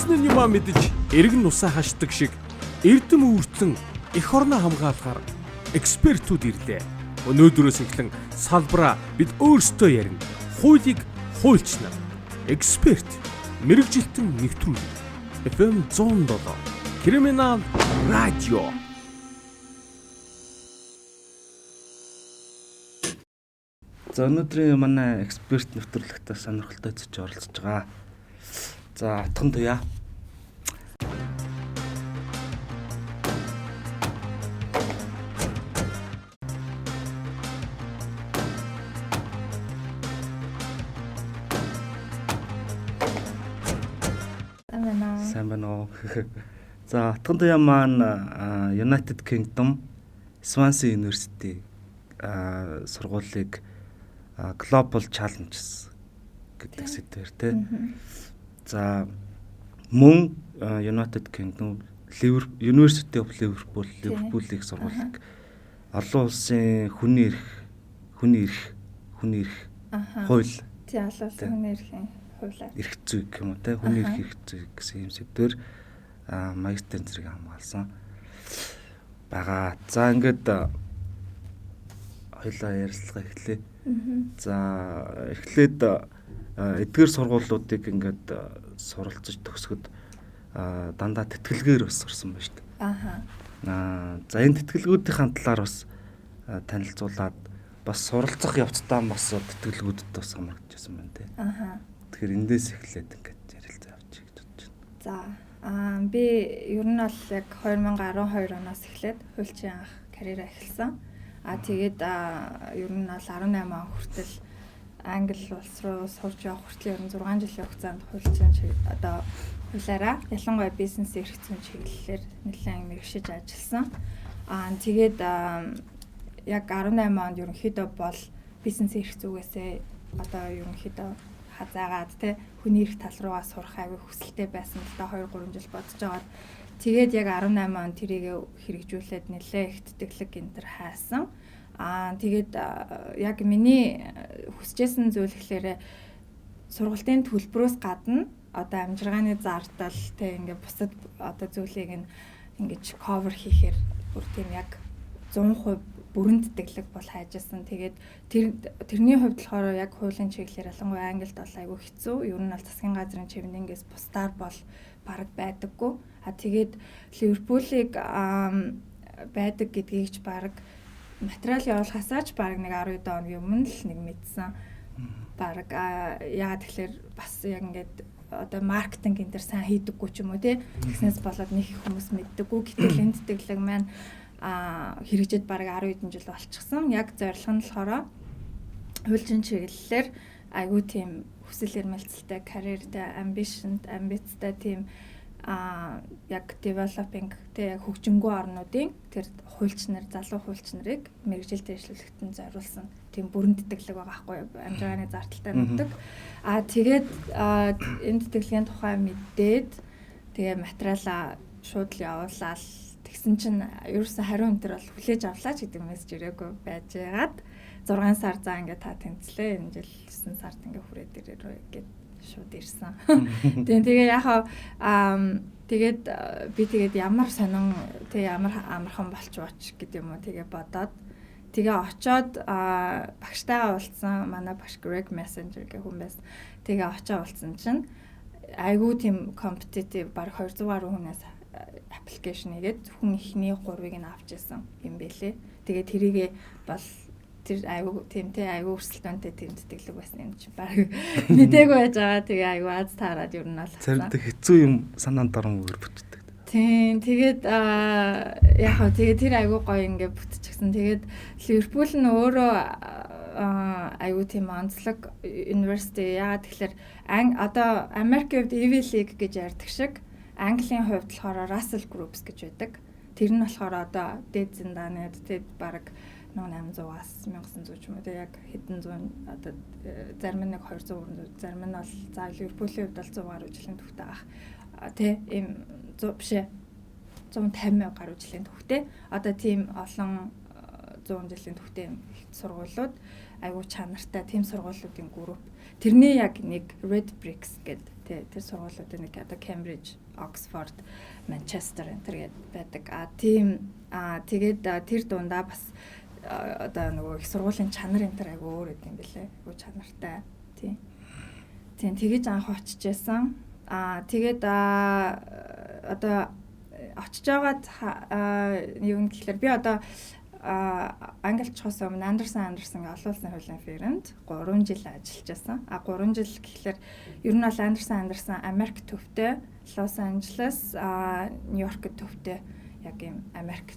Сонсон нь юмаа мэдж эргэн нусаа хашдаг шиг эрдэм үүртлэн эх орноо хамгаалахаар экспертүүд ирлээ. Өнөөдрөөс эхлэн салбараа бид өөрсдөө ярина. Хуулийг хуульчна. Эксперт мэрэгжилтэн нэвтрүүлэг. FM 107 Криминал радио. За өнөөдрийн манай эксперт нэвтрүүлэгтээ сонирхолтой зүйл оролцож байгаа. За атхан туяа. Сайн байна уу? За атхан туяа маань United Kingdom Swansea University сургуулийг Global Challenges гэдэг сэдвээр тий. За мөн United Kingdom University of Liverpool-ийг сургуулийг олон улсын хүний эрх хууль тий олон улсын хүний эрхийн хуулиар эрх зүй гэх юм уу тий хүний эрх зүй гэсэн юм сэдвээр магистрийн зэрэг хамгаалсан байгаа. За ингээд хоёлаа ярилцлага эхлэе. За эхлээд эдгээр сургуулиудыг ингээд суралцж төгсгöd дандаа тэтгэлгээр бас сурсан байна шүү дээ. За энэ тэтгэлгүүдийн талаар бас танилцуулаад бас суралцах явцдаа бас тэтгэлгүүдэд бас хамрагдчихсан байна тий. Тэгэхээр эндээс эхлээд ингээд ярилцаа авчих гэж бодож байна. За би ер нь бол яг 2012 оноос эхлээд хуульчийн анх карьераа эхэлсэн. Тэгээд ер нь бол 18 он хүртэл Англи улс руу сурч явах хүртэл ер нь 6 жилийн хугацаанд хуульчийн хуулиараа ялангуяа бизнес эрх зүйн чиглэлээр нэлээд мэргэшиж ажилласан. Тэгээд яг 18 онд ерөнхийдөө бол бизнес эрх зүйгээсээ ерөнхийдөө хазаагаад те хүний эрх тал руугаа сурах аягүй хүсэлтэй байсан л да 2-3 жил бодож байгаад тэгээд яг 18 он тэрийг хэрэгжүүлээд нэлээ их тэтгэлэг гинтер хайсан. Тэгээд яг миний хүсэжсэн зүйл гэхлээрээ сургалтын төлбөрөөс гадна амжиргааны зардал те ингээ бусад зүйлийг ингэж cover хийхээр бүр тийм яг 100% бүрэн тэтгэлэг бол хайжсэн. Тэгээд тэрний хувьд болохоор яг хуулийн чиглэлээр ялангуяа Англид бол айгүй хэцүү. Ер нь бол засгийн газрын чивнэнгээс бусдаар бол бараг байдаггүй. Тэгээд Ливерпулийг байдаг гэдгийг ч бараг материал явуулахасаа ч бараг нэг 12 хоногийн өмнө л нэг мэдсэн. Бараг яагаад тэгэхээр бас яг ингээд маркетинг энэ төр сайн хийдэггүй ч юм уу тий. Тэгснээс болоод нэг хүмүүс мэддэггүй. Гэтэл энэ тэтгэлэг маань хэрэгжээд бараг 10 хэдэн жил болчихсон. Яг зорилго нь болохоор хуульчин чиглэлээр айгүй тийм хүсэл эрмэлзэлтэй, карьертэй, амбицтай тийм яг developing тэг яг хөгжингүү орнуудын тэр хуульчнаар залуу хуульчнарыг мэргэжилд дэвшлүүлэхэд нь зориулсан тийм бүрэн тэтгэлэг байгаа байхгүй амжиргааны зардалтай нутаг. Тэгээд энэ тэтгэлгийн тухай мэдээд тэгээ материалаа шууд л явуулаад тэгсэн чинь ерөөсөн хариу өнтер бол хүлээж авлаа ч гэдэг мессеж ирээгүй байж байгаад 6 сар заа ингээд та тэнцлээ энэ жил 9 сард ингээд хүрээд ирээрөө гэд шууд ирсэн. Тэгээ яхаа тэгээд би тэгээд ямар сонин тэг ямар амархан болчихвооч гэдэг юм уу тэгээ бодоод тэгээ очоод багштайгаа уулзсан манай багш Greg Messenger гэх хүн байсан. Тэгээ очоо уулзсан чинь айгүй тийм competitive баг 200 гаруй хүнээс аппликейшн хийгээд хүн ихний 3-ыг нь авч ирсэн юм бэлээ. Тэгээ тэрийгээ бол тэр айгүй тиймтэй айгүй өрсөлдөөнтэй тийм тэтгэлэг байсан юм чи баг мэдээгүй байж байгаа. Тэгээ айгүй аз таарад ер нь бол царид хэцүү юм санаанд дормоор бүтдэг. Тийм тэгээд яг хөө тэгээ тэр айгүй гоё ингээ бүтчихсэн. Тэгээд Ливерпул нь өөрөө айгүй тийм онцлог university яагаад тэгэхээр Америкийн хувьд Ivy League гэж ярьдаг шиг Английн хувьд болохоор Russell Groups гэж байдаг. Тэр нь болохоор дээд зиндаанууд тэд баг 800-аас 1900 ч юм уу яг хэдэн зуун зарим нь 200 зарим нь бол за Ливерпулийн хувьд бол 100 гаруй жилийн түүхтэй байх. Ийм 100 биш 150 гаруй жилийн түүхтэй. Тийм олон 100 жилийн түүхтэй сургуулиуд айгуу чанартай тийм сургуулиудын групп. Тэрний яг нэг Red Bricks гэдэг тэр сургуулиудын нэг одоо Cambridge, Oxford, Manchester энэ төр байдаг. Тэгээд тэр дундаа бас одоо нөгөө их сургуулийн чанар энэ төр айгүй өөр гэдэг юм бэлээ. Айгүй чанартай. Тийм. Тэгэж анх очиж байсан. Тэгээд одоо очиж байгаад юу гэхээр би одоо англичхоос өмнө Андерсон олуулсан хуулийн фирмэнд 3 жил ажиллаж байсан. 3 жил гэхэлэр ер нь бол Андерсон Америк төвтэй, Лос Анжелес, Нью-Йорк төвтэй яг юм Америк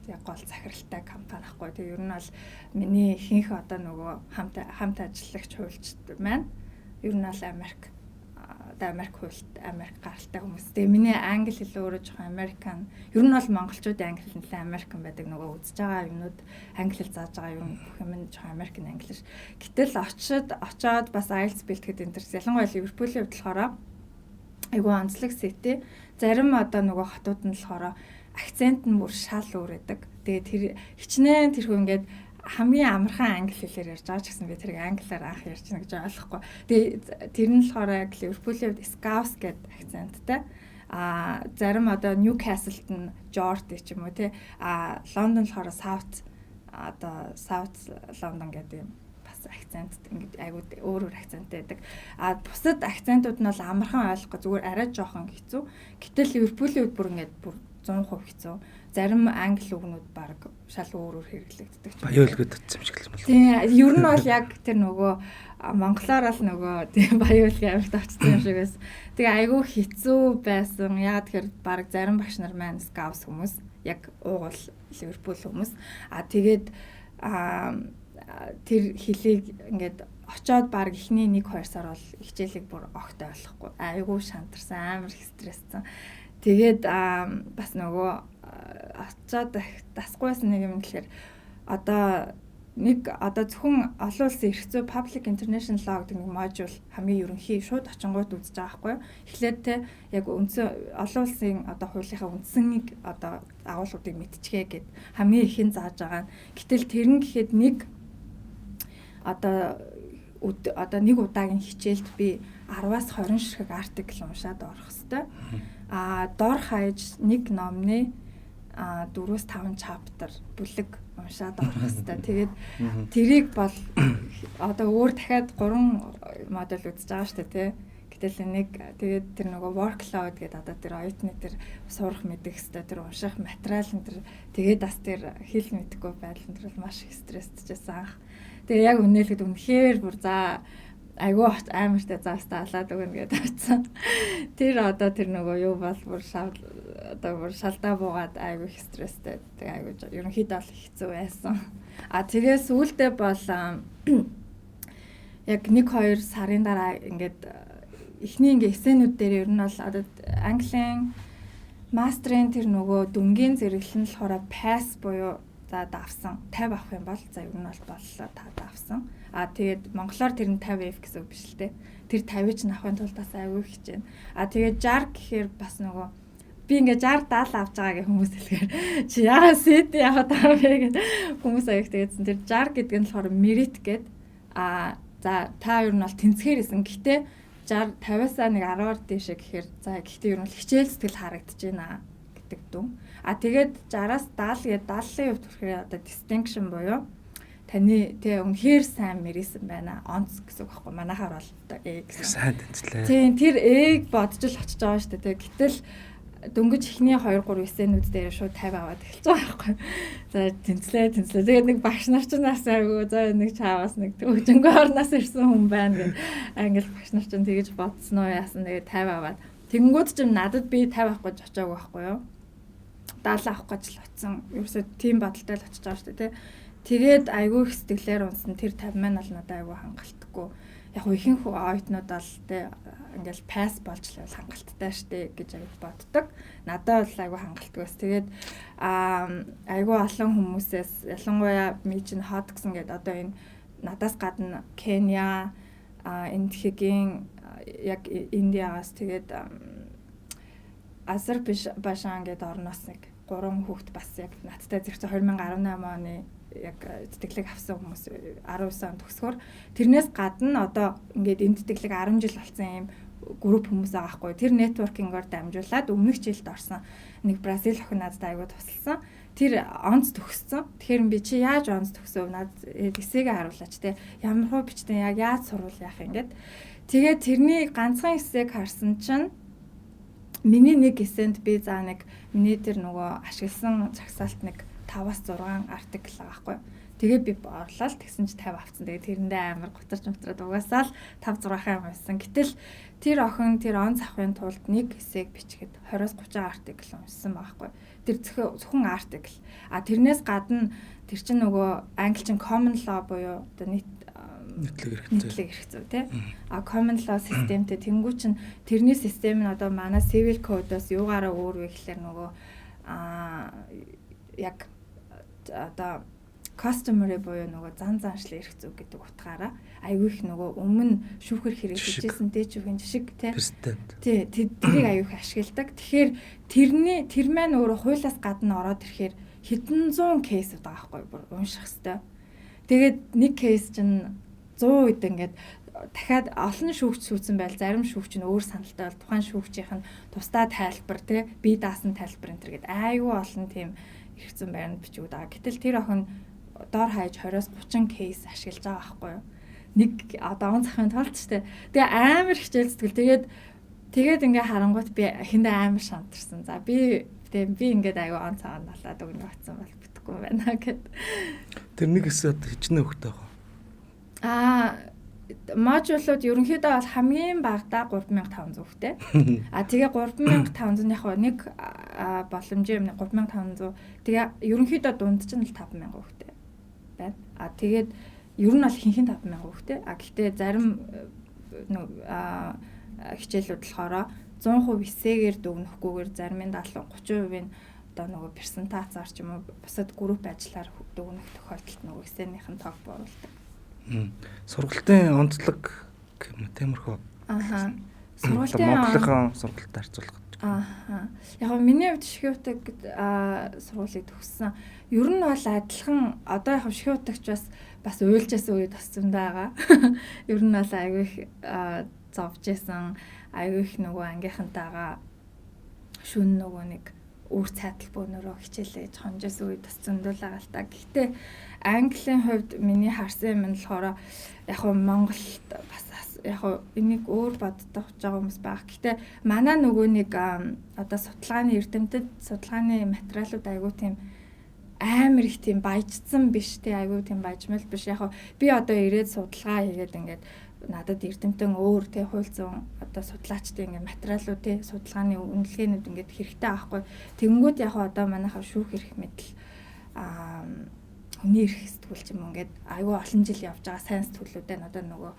яг гол захиралтай компани ахгүй. Тэгээ ер нь бол миний ихэнх одоо нөгөө хамт ажиллагч хуульчд маань ер нь бол Америк хуульт, Америк гаралтай хүмүүс. Тэгээ миний англи хэл өөрөө жоохон Американ. Ер нь бол монголчуудын англи хэл нэлээд Американ байдаг. Нөгөө үзэж байгаа юмнууд англи хэл зааж байгаа юм бүх юм нь жоохон Американ англи ш. Гэтэл очоод бас IELTS бэлтгэхэд энэ төр ялангуяа Ливерпулийн хувьд болохоор айгүй онцлог сэтэ. Зарим одоо нөгөө хотууд нь болохоор акцент нь бүр шал өөр байдаг. Тэгээ тэр хичнээн тэрхүү ингээд хамгийн амархан англи хэлээр ярьж байгаа ч гэсэн би тэрийг англиар анх ярьж байна гэж ойлгохгүй. Тэгээ тэр нь болохоор яг Ливерпулийн хувьд Scouse гэдэг акценттай. Зарим одоо Newcastle-т нь Geordie ч юм уу те. Лондон болохоор South London гэдэг юм бас акцент ингээд айгуу өөр акценттай байдаг. Бусад акцентууд нь бол амархан ойлгохгүй зүгээр арай жоохон хэцүү. Гэтэл Ливерпулийн хувьд бүр ингээд бүр 100% хэцүү. Зарим англи үгнүүд баг шал өөр хэрэглэгддэг. Баян үлгэд утсан юм шиг л байна. Тийм, ер нь бол яг тэр нөгөө монголоор л нөгөө тийм баян үлгийн амигт очсон юм шиг байсан. Тэгээ айгүй хэцүү байсан. Яг тэгэхээр баг зарим багш нар маань Scouse хүмүүс, яг уугуул Ливерпул хүмүүс. Тэгээд тэр хэлийг ингээд очоод баг эхний 1-2 сар бол хичээлийг бүр огт ойлгохгүй. Айгүй шантарсан, амар стресссэн. Тэгээд бас нөгөө очоод дасгүйсэн нэг юм гэхээр одоо зөвхөн олон улсын эрх зүй Public International Law гэдэг нэг модуль хамгийн ерөнхий шууд очингууд үзэж байгаа байхгүй юу. Эхлээд те яг үндсэн олон улсын одоо хуулийнхаа үндсэнийг одоо агуулгуудыг мэдчихээ гэд хамгийн ихэн зааж байгаа. Гэтэл тэр нь гэхэд нэг нэг удаагийн хичээлд би 10-аас 20 ширхэг артикл уншаад орох хэвээр. Дор хаяж нэг номны 4-5 чаптер бүлэг уншаад орох хэвээр. Тэгээд тэрийг бол одоо өөр дахиад 3 модуль үзэж байгаа шүү дээ тий. Гэтэл тэгээд тэр нөгөө workload гэдэг одоо тэр оюутны тэр сурах мэдэх хэвээр тэр унших материал энэ тэр тэгээд бас тэр хэл мэдхгүй байдал энэ тэр маш их стресстэйсэн анх. Тэгээ яг үнэлэхэд үнэхээр бүр айгүй амартай заастаа алаад өгнө гэдээ очсон. Тэр одоо тэр нөгөө юу бол бүр шалдаа буугаад айгүй их стресстэй. Тэгээ айгүй ерөнхийдөө л хэцүү байсан. Тэгээ сүүлдээ бол яг 1-2 сарын дараа ингээд эхний ингээ эссенүүд дээр ер нь бол одоо английн мастрын тэр нөгөө дүнгийн зэрэглэл нь болохоор pass буюу давсан 50 авах юм бол за ер нь бол боллоо та давсан. Тэгээд монголоор тэр нь 50F гэсэн үг биш л те. Тэр 50-ыг ч авахын тулд бас аягүй хичээнэ. Тэгээд 60 гэхээр бас нөгөө би ингээ 60 70 авч байгаа гэх хүмүүс хэлгээр чи яагаад сет яваад байгаа вэ гэдэг хүмүүс аяг тэгээдсэн. Тэр 60 гэдэг нь болохоор merit гэдэг. За та ер нь бол тэнцгээр исэн. Гэхдээ 60 50-аас нэг 10-аар дээшээ гэхээр за гэхдээ ер нь хичээл сэтгэл харагдаж байна гэдэг дүн. Тэгээд 60-аас 70 гэдэг 70-ын хувьд хүрэхээр одоо distinction буюу таны тэг үнэхээр сайн мэрийсэн байна. Онц гэсэн үг байхгүй. Манайхаар бол одоо A гэсэн. Сайн тэнцлээ. Тийм тэр A-г бодож л очиж байгаа шүү дээ. Гэтэл дөнгөж ихний 2-3 эсэнүүд дээр шууд 50 аваад эхэлж байгаа байхгүй. За тэнцлээ. Тэгээд нэг багш нар ч нас айгу за нэг чааваас нэг өчөнгөө орноос ирсэн хүн байна гэд англи багш нар ч тэгэж бодсон уу яасан. Тэгээд 50 аваад тэгэнгүүт ч надад би 50 авах гэж очиагүй байхгүй юу. 70 авах гэж л очсон. Ерөөсөө тийм бодолтой л очиж байгаа шүү дээ. Тэгээд айгүй их сэтгэлээр унсан тэр 50 маань бол надад айгүй хангалтгүй. Яг ихэнх оюутнууд бол тэ ингээл пасс болж л хангалттай штэ гэж айгүй боддог. Надад бол айгүй хангалтгүйс. Тэгээд айгүй олон хүмүүсээс ялангуяа ми чин хот гэсэн гээд одоо энэ надаас гадна Кenya, Индигийн яг Индиагаас тэгээд Азербайджан гээд орноос нэг 3 хүүхэд бас яг надтай зэрэгцээ 2018 оны яг тэтгэлэг авсан хүмүүс 19 он төгсгөр тэрнээс гадна одоо ингээд энд тэтгэлэг 10 жил болсон юм групп хүмүүс байгаа хгүй. Тэр networking-оор дамжуулаад өмнөх жилд орсон нэг Бразил охин надад аягүй тусалсан. Тэр онц төгссөн. Тэгэхээр би чи яаж онц төгсөв? Надад эсэгээ харуулаач те. Ямар хөө бичтэн яг яаж сурвал яах юм гээд. Тэгээд тэрний ганцхан эсээг харсан чинь миний нэг эсэнд би за нэг миний тэр нөгөө ашигласан цагсаалт нэг 5-6 артикл байгаа хгүй. Тэгээд би орлоо тэгсэн чи 50 авцсан. Тэгээд тэрэндээ амар гутарч мутраад угаасаа л 5-6 юм байсан. Гэтэл тэр охин тэр он завхын тулд нэг эсээг бичгээд 20-30 артикл уншсан байхгүй. Тэр зөвхөн артикл. А тэрнээс гадна тэр чинь нөгөө англичин common law буюу одоо нийтлэг хэрэгцээ тий. А common law системтэй тэнгуү чинь тэрний систем нь одоо манай civil code-оос юугаараа өөр вэ гэхэлэр нөгөө яг одоо customary буюу нөгөө зан заншлын эрх зүйг гэдэг утгаараа аюу их нөгөө өмнө шүүхэр хэрэгжижсэн дэжүүхэн жишг тий тэрийг аюу их ашигладаг. Тэгэхээр тэр маань өөрөө хуулиас гадна ороод ирэхээр хэдэн зуун кейсүүд байгаа байхгүй бүр унших хэвээр. Тэгээд нэг кейс чинь 100 үед ингээд дахиад олон шүүгч сүйдсэн байл зарим шүүгч нь өөр саналтай бол тухайн шүүгчийн тусдаа тайлбар тий бие даасан тайлбар энэ төр гээд аюу олон тийм хэрэгцэн байранд бичигүүд байгаа. Гэтэл тэр охин доор хаяж 20-30 кейс ашиглаж байгаа байхгүй юу. Нэг одоо он захын тулд ч тэгээ амар хичээл зүтгэл. Тэгээд ингээ харангуут би эхэндээ амар шантарсан. За би ингээд аюу он цагаан далаад өгнө батсан бол бүтэхгүй байна гэд. Тэр нэг хэсэг хичнээн хөхтэй байгаа. Модулууд ерөнхийдөө бол хамгийн багадаа 3500 хөхтэй. Тэгээ 3500 яг нэг боломжийн 3500. Тэгээ ерөнхийдөө дунд чинь л 5000 хөхтэй байна. Тэгээд ер нь бол ихэнх нь 5000 хөхтэй. Гэхдээ зарим хичээлүүд болохоор 100% эсээгээр дүгнэхгүйгээр зарим нь 70-30% нь одоо нөгөө персентацаар ч юм уу бусад групп ажиллаар дүгнэх тохиолдолд нөгөө эсээнийх нь тог бууруулдаг. Сургалтын онцлог гэмээр тиймэрхүү. Сургалтын сургалтад харьцуулах. Яг миний хувьд шихиутаг сургуулийг төгссөн. Ер нь бол адилхан одоо яг шихиутагч бас уйлжсэн үед тассан байгаа. Ер нь бол аягүй их зовж исэн, аягүй их нөгөө ангийнхантайгаа шүн нөгөө нэг өөр цайтал бөөнөрөө хичээлээ хонжсэн үед бас зөндөл байгаа л та. Гэхдээ Английн хувьд миний харсан юм нь болохоор яг Монголд бас яг энийг өөр боддог байгаа хүмүүс баг. Гэхдээ манай нөгөө нэг одоо судалгааны эрдэмтэд судалгааны материалууд айгүй тийм амар их тийм баяжсан биш тий айгүй тийм баяжмал биш. Яг би одоо ирээд судалгаа хийгээд ингээд надад эрдэмтэн өөр тий хууль зүйн одоо судлаачдын ингээд материалууд тий судалгааны үнэлгээнүүд ингээд хэрэгтэй аахгүй. Тэнгүүд яг одоо манайхаа шүүх эрх мэдэл хүний эрх сэтгүүл юм ингээд айгүй олон жил явж байгаа сайн сэтгүүлүүдээ одоо нөгөө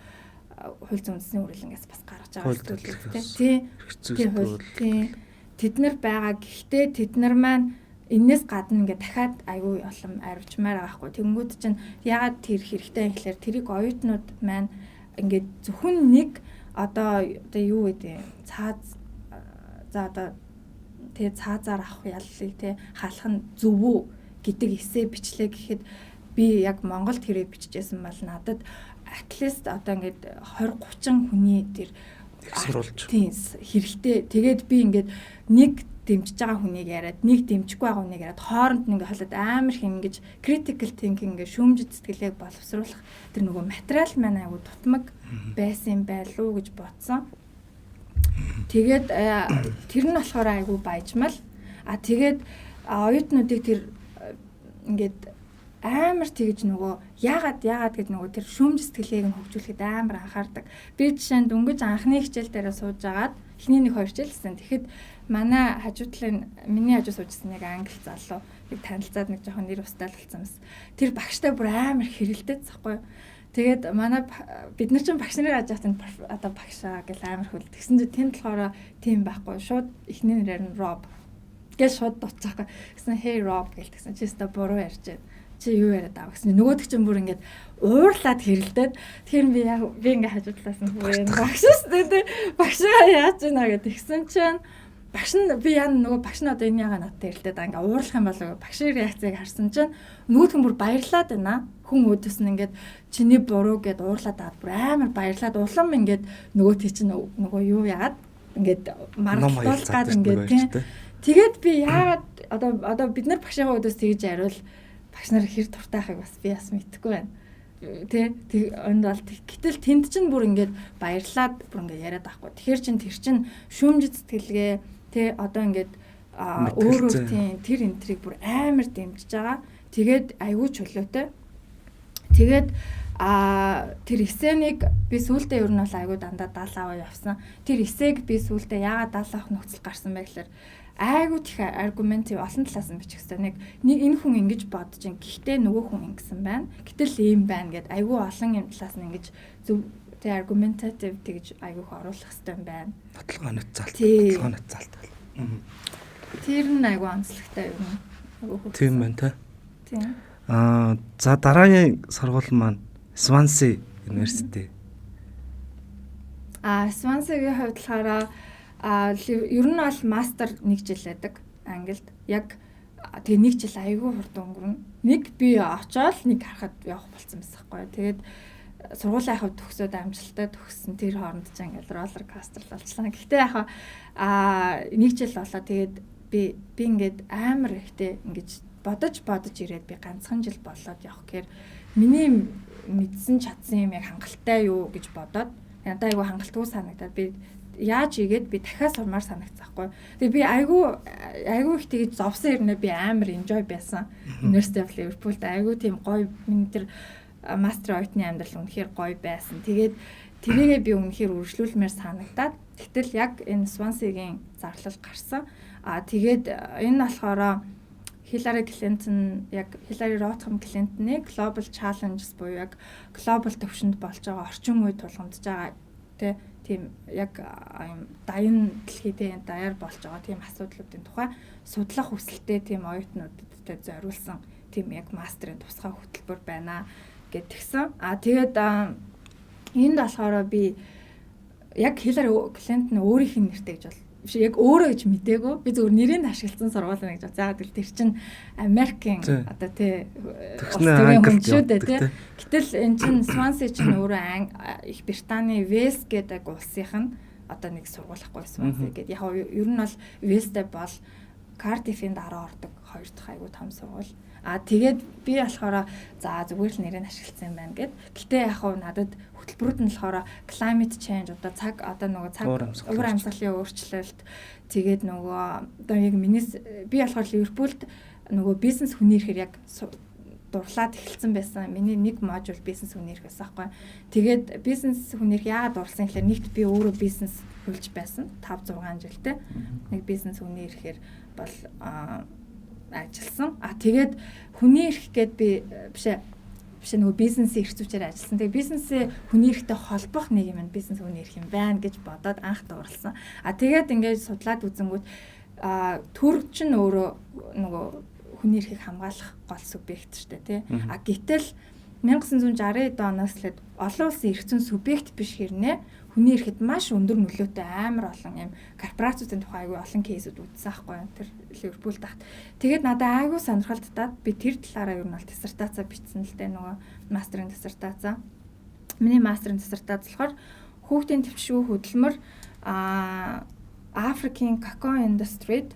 хууль зүйн үндэсний хүрээлэнгээс бас гаргаж байгаа сэтгүүлүүд тий. Тэд нар байгаа. Гэхдээ тэд нар маань энэс гадна ингээд дахиад айгүй олон арвчмаар байгаа хгүй. Тэнгүүд чинь ягаад тэр хэрэгтэй юм гэхээр тэрийг оюутнууд маань ингээд зөвхөн нэг одоо юу гэдэг цааз за одоо тэгээ цаазаар авах яллыг тий халах нь зөв үү гэдэг эсээ бичлээ гэхэд би яг Монголд хэрэг бичижсэн бол надад at least одоо ингээд 20-30 хүний тэр сурулж тийм хэрэгтэй. Тэгээд би ингээд нэг дэмжиж байгаа хүнийг яриад нэг дэмжихгүй байгаа хүнийг яриад хооронд нь ингээд холоод амар их ингэж critical thinking ингээд шүүмжид сэтгэлээг боловсруулах тэр нөгөө материал маань айгу тутмаг байсан байлуу гэж бодсон. Тэгээд тэр нь болохоор айгу баяжмал. Тэгээд оюутнуудыг тэр ингээд амар тэгж нөгөө яагаад гэд нөгөө тэр шүүмж сэтгэлээг нь хөгжүүлэхэд амар анхаардаг. Би жишээнд дөнгөж анхны хичээл дээр сууж агаад эхний 1-2 хичээлсэн. Тэгэхэд манай миний хажуу суужсэн нэг англи залуу нэг танилцаад нэг жоохон нэр устаал болсон юмс. Тэр багштай бүр амар хэрэлдээд захгүй. Тэгээд манай бид нар чинь багш нарыг ажиж хатанд одоо багшаа гэл амар хөл. Тэгсэн чинь тэнд болохоор тийм байхгүй. Шууд эхний нэрээр нь Rob гэл шууд дуцаахгүй. Гэсэн hey Rob гэл тэгсэн чи өстө буруу ярьж байна. Чи юу яриад байгаа гэсэн. Нөгөөдөг чинь бүр ингээд уурлаад хэрэлдээд тэгэхээр би ингээд хажуудлаасан бүр багшаас тэ багшаа яаж ийна гэдэг тэгсэн чинь багш нь би яа нөгөө багш нь одоо энэ яга надад хэрэлдээд ингээд уурлах юм болоо багшийн реакцийг харсан чинь нөгөөдг нь бүр баярлаад байна. хүн өдөөс нь ингээд чиний буруу гэд уурлаад аваад бүр амар баярлаад улам ингээд нөгөө тий чинь нөгөө юу яагаад ингээд маргалуулгаад ингээд тий. Тэгээд би яагаад одоо бид нар багшийнхаа өдөөс тэгж яриул багш нар хэр дуртай байхыг бас би бас мэдэхгүй байна. Тэг онд бол гэтэл тэнд чинь бүр ингээд баярлаад бүр ингээд яриад байхгүй. Тэгэхээр тэр чин шүүмжит сэтгэлгээ тий одоо ингээд өөрөө тий тэр энтрийг бүр амар дэмжиж байгаа. Тэгээд айгүй чөлөөтэй. Тэгээд тэр эсэнийг би сүүлдээ ер нь бол айгүй дандаа 70 аваа явсан. Тэр эсээг би сүүлдээ яагаад 70 авах нөхцөл гарсан бэ гэхээр айгүй их аргумент олон талаас нь бичих хэрэгтэй. Нэг энэ хүн ингэж бодож ин гэхдээ нөгөө хүн ингэсэн байна. Гэтэл ийм байна гэд айгүй олон юм талаас нь ингэж зөв тэг аргументатив тэгж айгүйх оруулах хэрэгтэй юм байна. Бодлогоо нөцөлт. Тэр нь айгүй онцлогтой юм. Тийм байна та. Тийм. За дараагийн сургууль маань Swansea University. Swansea-гийн хувьд болохоор ер нь бол мастер 1 жил байдаг Англид. Яг тэгээ 1 жил айгүй хурд өнгөрнө. Нэг би очоод нэг харахад явах болсон байсан байхгүй. Тэгээд сургуулийн хавьд төгсөөд амжилттай төгссөн тэр хооронд ч ингээл роллер костер болчихлаа. Гэхдээ яг 1 жил болоо тэгээд би ингээд амар ихтэй ингэж бодож ирээд би ганцхан жил болоод явах гэхээр миний мэдсэн чадсан юм яг хангалттай юу гэж бодоод надад айгүй хангалтгүй санагдаад би яаж игээд би дахиад сурмаар санагцсахгүй. Тэгээ би айгүй их тэгж зовсон хэрнээ би амар enjoy байсан. University of Liverpool айгүй тийм гоё миний тэр мастер оюутны амьдрал үнэхээр гоё байсан. Тэгээд тэрийгээ би үнэхээр үргэлжлүүлмээр санагдаад тэгтэл яг энэ Swansea-гийн зарлал гарсан. Тэгээд энэ болохоор Hillary Clinton яг Hillary Rodham Clinton-ы Global Challenges буюу яг глобал төвшөнд болж байгаа орчин үед тулгамдж байгаа тийм яг дайны дэлхийдээ даяар болж байгаа тийм асуудлуудын тухай судлах хүсэлтэй тийм оюутнуудад зориулсан тийм яг мастерын тусгай хөтөлбөр байна гэдгсэн. Тэгээд энд болохоор би яг Hillary Clinton өөрийнх нь нэртэй гэж бол биш яг өөрөө гэж мдээгүй. Би зөвхөн нэрийг ашигласан сургууль гэж бод. Заагаад л тэр чинь Америкийн одоо тий Англи шүү дээ тий. Гэтэл эн чинь Swansea чинь өөрөө Их Британий Wales гэдэг улсынх нь одоо нэг сургууль ахгүй Swansea гэдэг. Яг ер нь бол Wales-тэй бол Cardiff-ийн дараа ордог 2 дахь айгуу том сургууль. Тэгээд би болохоор за зүгээр л нэрийг ашигласан юм байна гэд. Гэтэ яг надад хөтөлбөрүүд нь болохоор climate change одоо цаг уур амьсгалын өөрчлөлт тэгээд нөгөө одоо яг би болохоор Ливерпулд нөгөө бизнес хүний ихээр яг дурлаад эхэлсэн байсан. Миний нэг модуль бизнес хүний ирэх байсан байхгүй. Тэгээд бизнес хүний ирэх яагаад дурлсан гэхээр нэгт би өөрөө бизнес хөлж байсан 5 6 жилтэй. Нэг бизнес хүний ирэхээр бол ажилласан. Тэгээд хүний эрх гээд би биш нөгөө бизнесийн эрх зүйчээр ажилласан. Тэгээд бизнесээ хүний эрхтэй холбох нэг юм бизнес хүний эрх юм байна гэж бодоод анх дурлсан. Тэгээд ингээд судлаад үзэнгүүт төр чинь өөрөө нөгөө хүний эрхийг хамгаалах гол субъект шүү дээ тий. Гэтэл 1960-ад оноос л олон улсын эрх зүйн субъект биш хэрнээ хүний эрхэд маш өндөр нөлөөтэй амар олон юм корпорациудын тухай айгүй олон кейсүүд үзсэн аахгүй тэр Ливерпул тахт. Тэгээд надад айгүй сонирхолтой би тэр талаараа ер нь бол диссертацаа бичсэн л дээ нөгөө мастерын диссертацаа. Миний мастерын диссертац болохоор хүүхдийн төвчшгүй хөдөлмөр Африкийн какао индустрид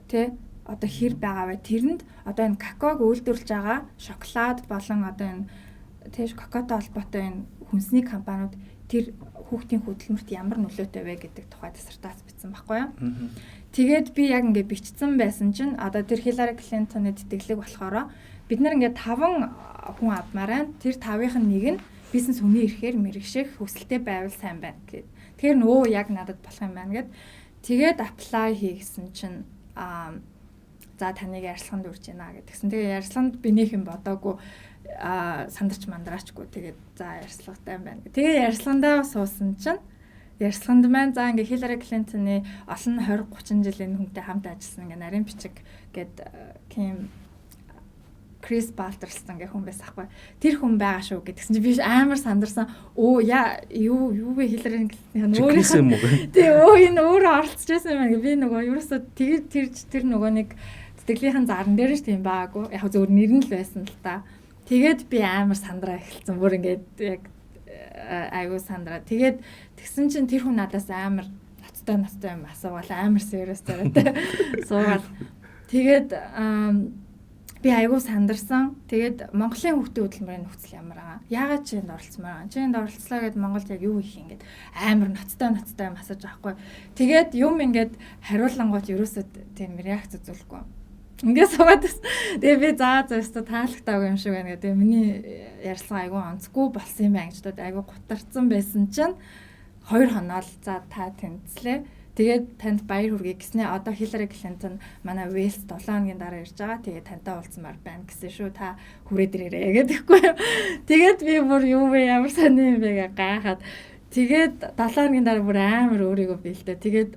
тэ одоо хэр байгаа вэ? Тэрэнд одоо энэ какаог үйлдвэрлэж байгаа шоколад болон одоо энэ тэ какаотой холбоотой энэ хүнсний компаниуд тэр хүүхдийн хөдөлмөрт ямар нөлөөтэй вэ гэдэг тухай диссертац бичсэн байхгүй юу. Тэгээд би яг ингээд бичсэн байсан чинь одоо тэр Hillary Clinton-ы тэтгэлэг болохоор бид нар ингээд 5 хүн авмаар байна. Тэр 5-ын нэг нь бизнес хүний ирэхээр мэрэгших хүсэлтэй байвал сайн байна гэд. Тэгэхээр нөө яг надад болох юм байна гэд. Тэгээд apply хийгсэн чинь за таныг ярилцлаганд үрж гинэ гэдгсэн. Тэгээ ярилцлаганд би нөх юм бодоогүй сандарч мандараачгүй тэгээд за ярилцлагатай юм байна. Тэгээ ярилцлагандаа суусан чинь ярилцлаганд маань за ингээ Hillary Clinton-ы олон 20 30 жилийн хүнтэй хамт ажилласан ингээ нарийн бичиг гээд Kim Chris Balterston гэх хүн байсан хгүй. Тэр хүн байгаа шүү гэдгсэн чинь би амар сандарсан. Оо юу вэ Hillary Clinton өөрийнхөө тий энэ өөрөө оролцож байсан юм байна. Би нөгөө ерөөсөө тэр нөгөө нэг тэтгэлийн зарн дээр ч тийм байгаагүй. Яг зөвөр нэр нь л байсан л та. Тэгээд би амар сандраа эхэлсэн. Бүр ингээд яг айгуу сандраа. Тэгээд тэгсэн чинь тэр хүн надаас амар ноцтой юм асуувал амар serious тариатай суугаад тэгээд би айгуу сандарсан. Тэгээд Монголын хүүхдийн хөтөлбөрийн нөхцөл ямар байгаа? Яагаад чи энд оролцмаар байгаа? Чи энд оролцлоо гэд Монголд яг юу их ингээд амар ноцтой масаж авахгүй. Тэгээд юм ингээд хариулангууд ерөөсөө тийм реакц үзүүлэхгүй. Ингээд суугаад байсан. Тэгээ би заа таалагтаагүй юм шиг байна гэдэг. Миний ярьсан айгуу онцгүй болсон юм байна гэж бодоод айгуу гутарсан байсан чинь 2 хоноо л за та тэнцлээ. Тэгээд танд баяр хүргэе гэснээр одоо Хиллари Клинтон манай Вэлс 7 хоногийн дараа ирж байгаа. Тэгээд тантай уулзмаар байна гэсэн шүү. Та хүрээд ирээрээ гэдэхгүй юу. Тэгээд би бүр юу вэ ямар сони юм бэ гайхаад тэгээд 7 хоногийн дараа бүр амар өөрийгөө бэлдээ. Тэгээд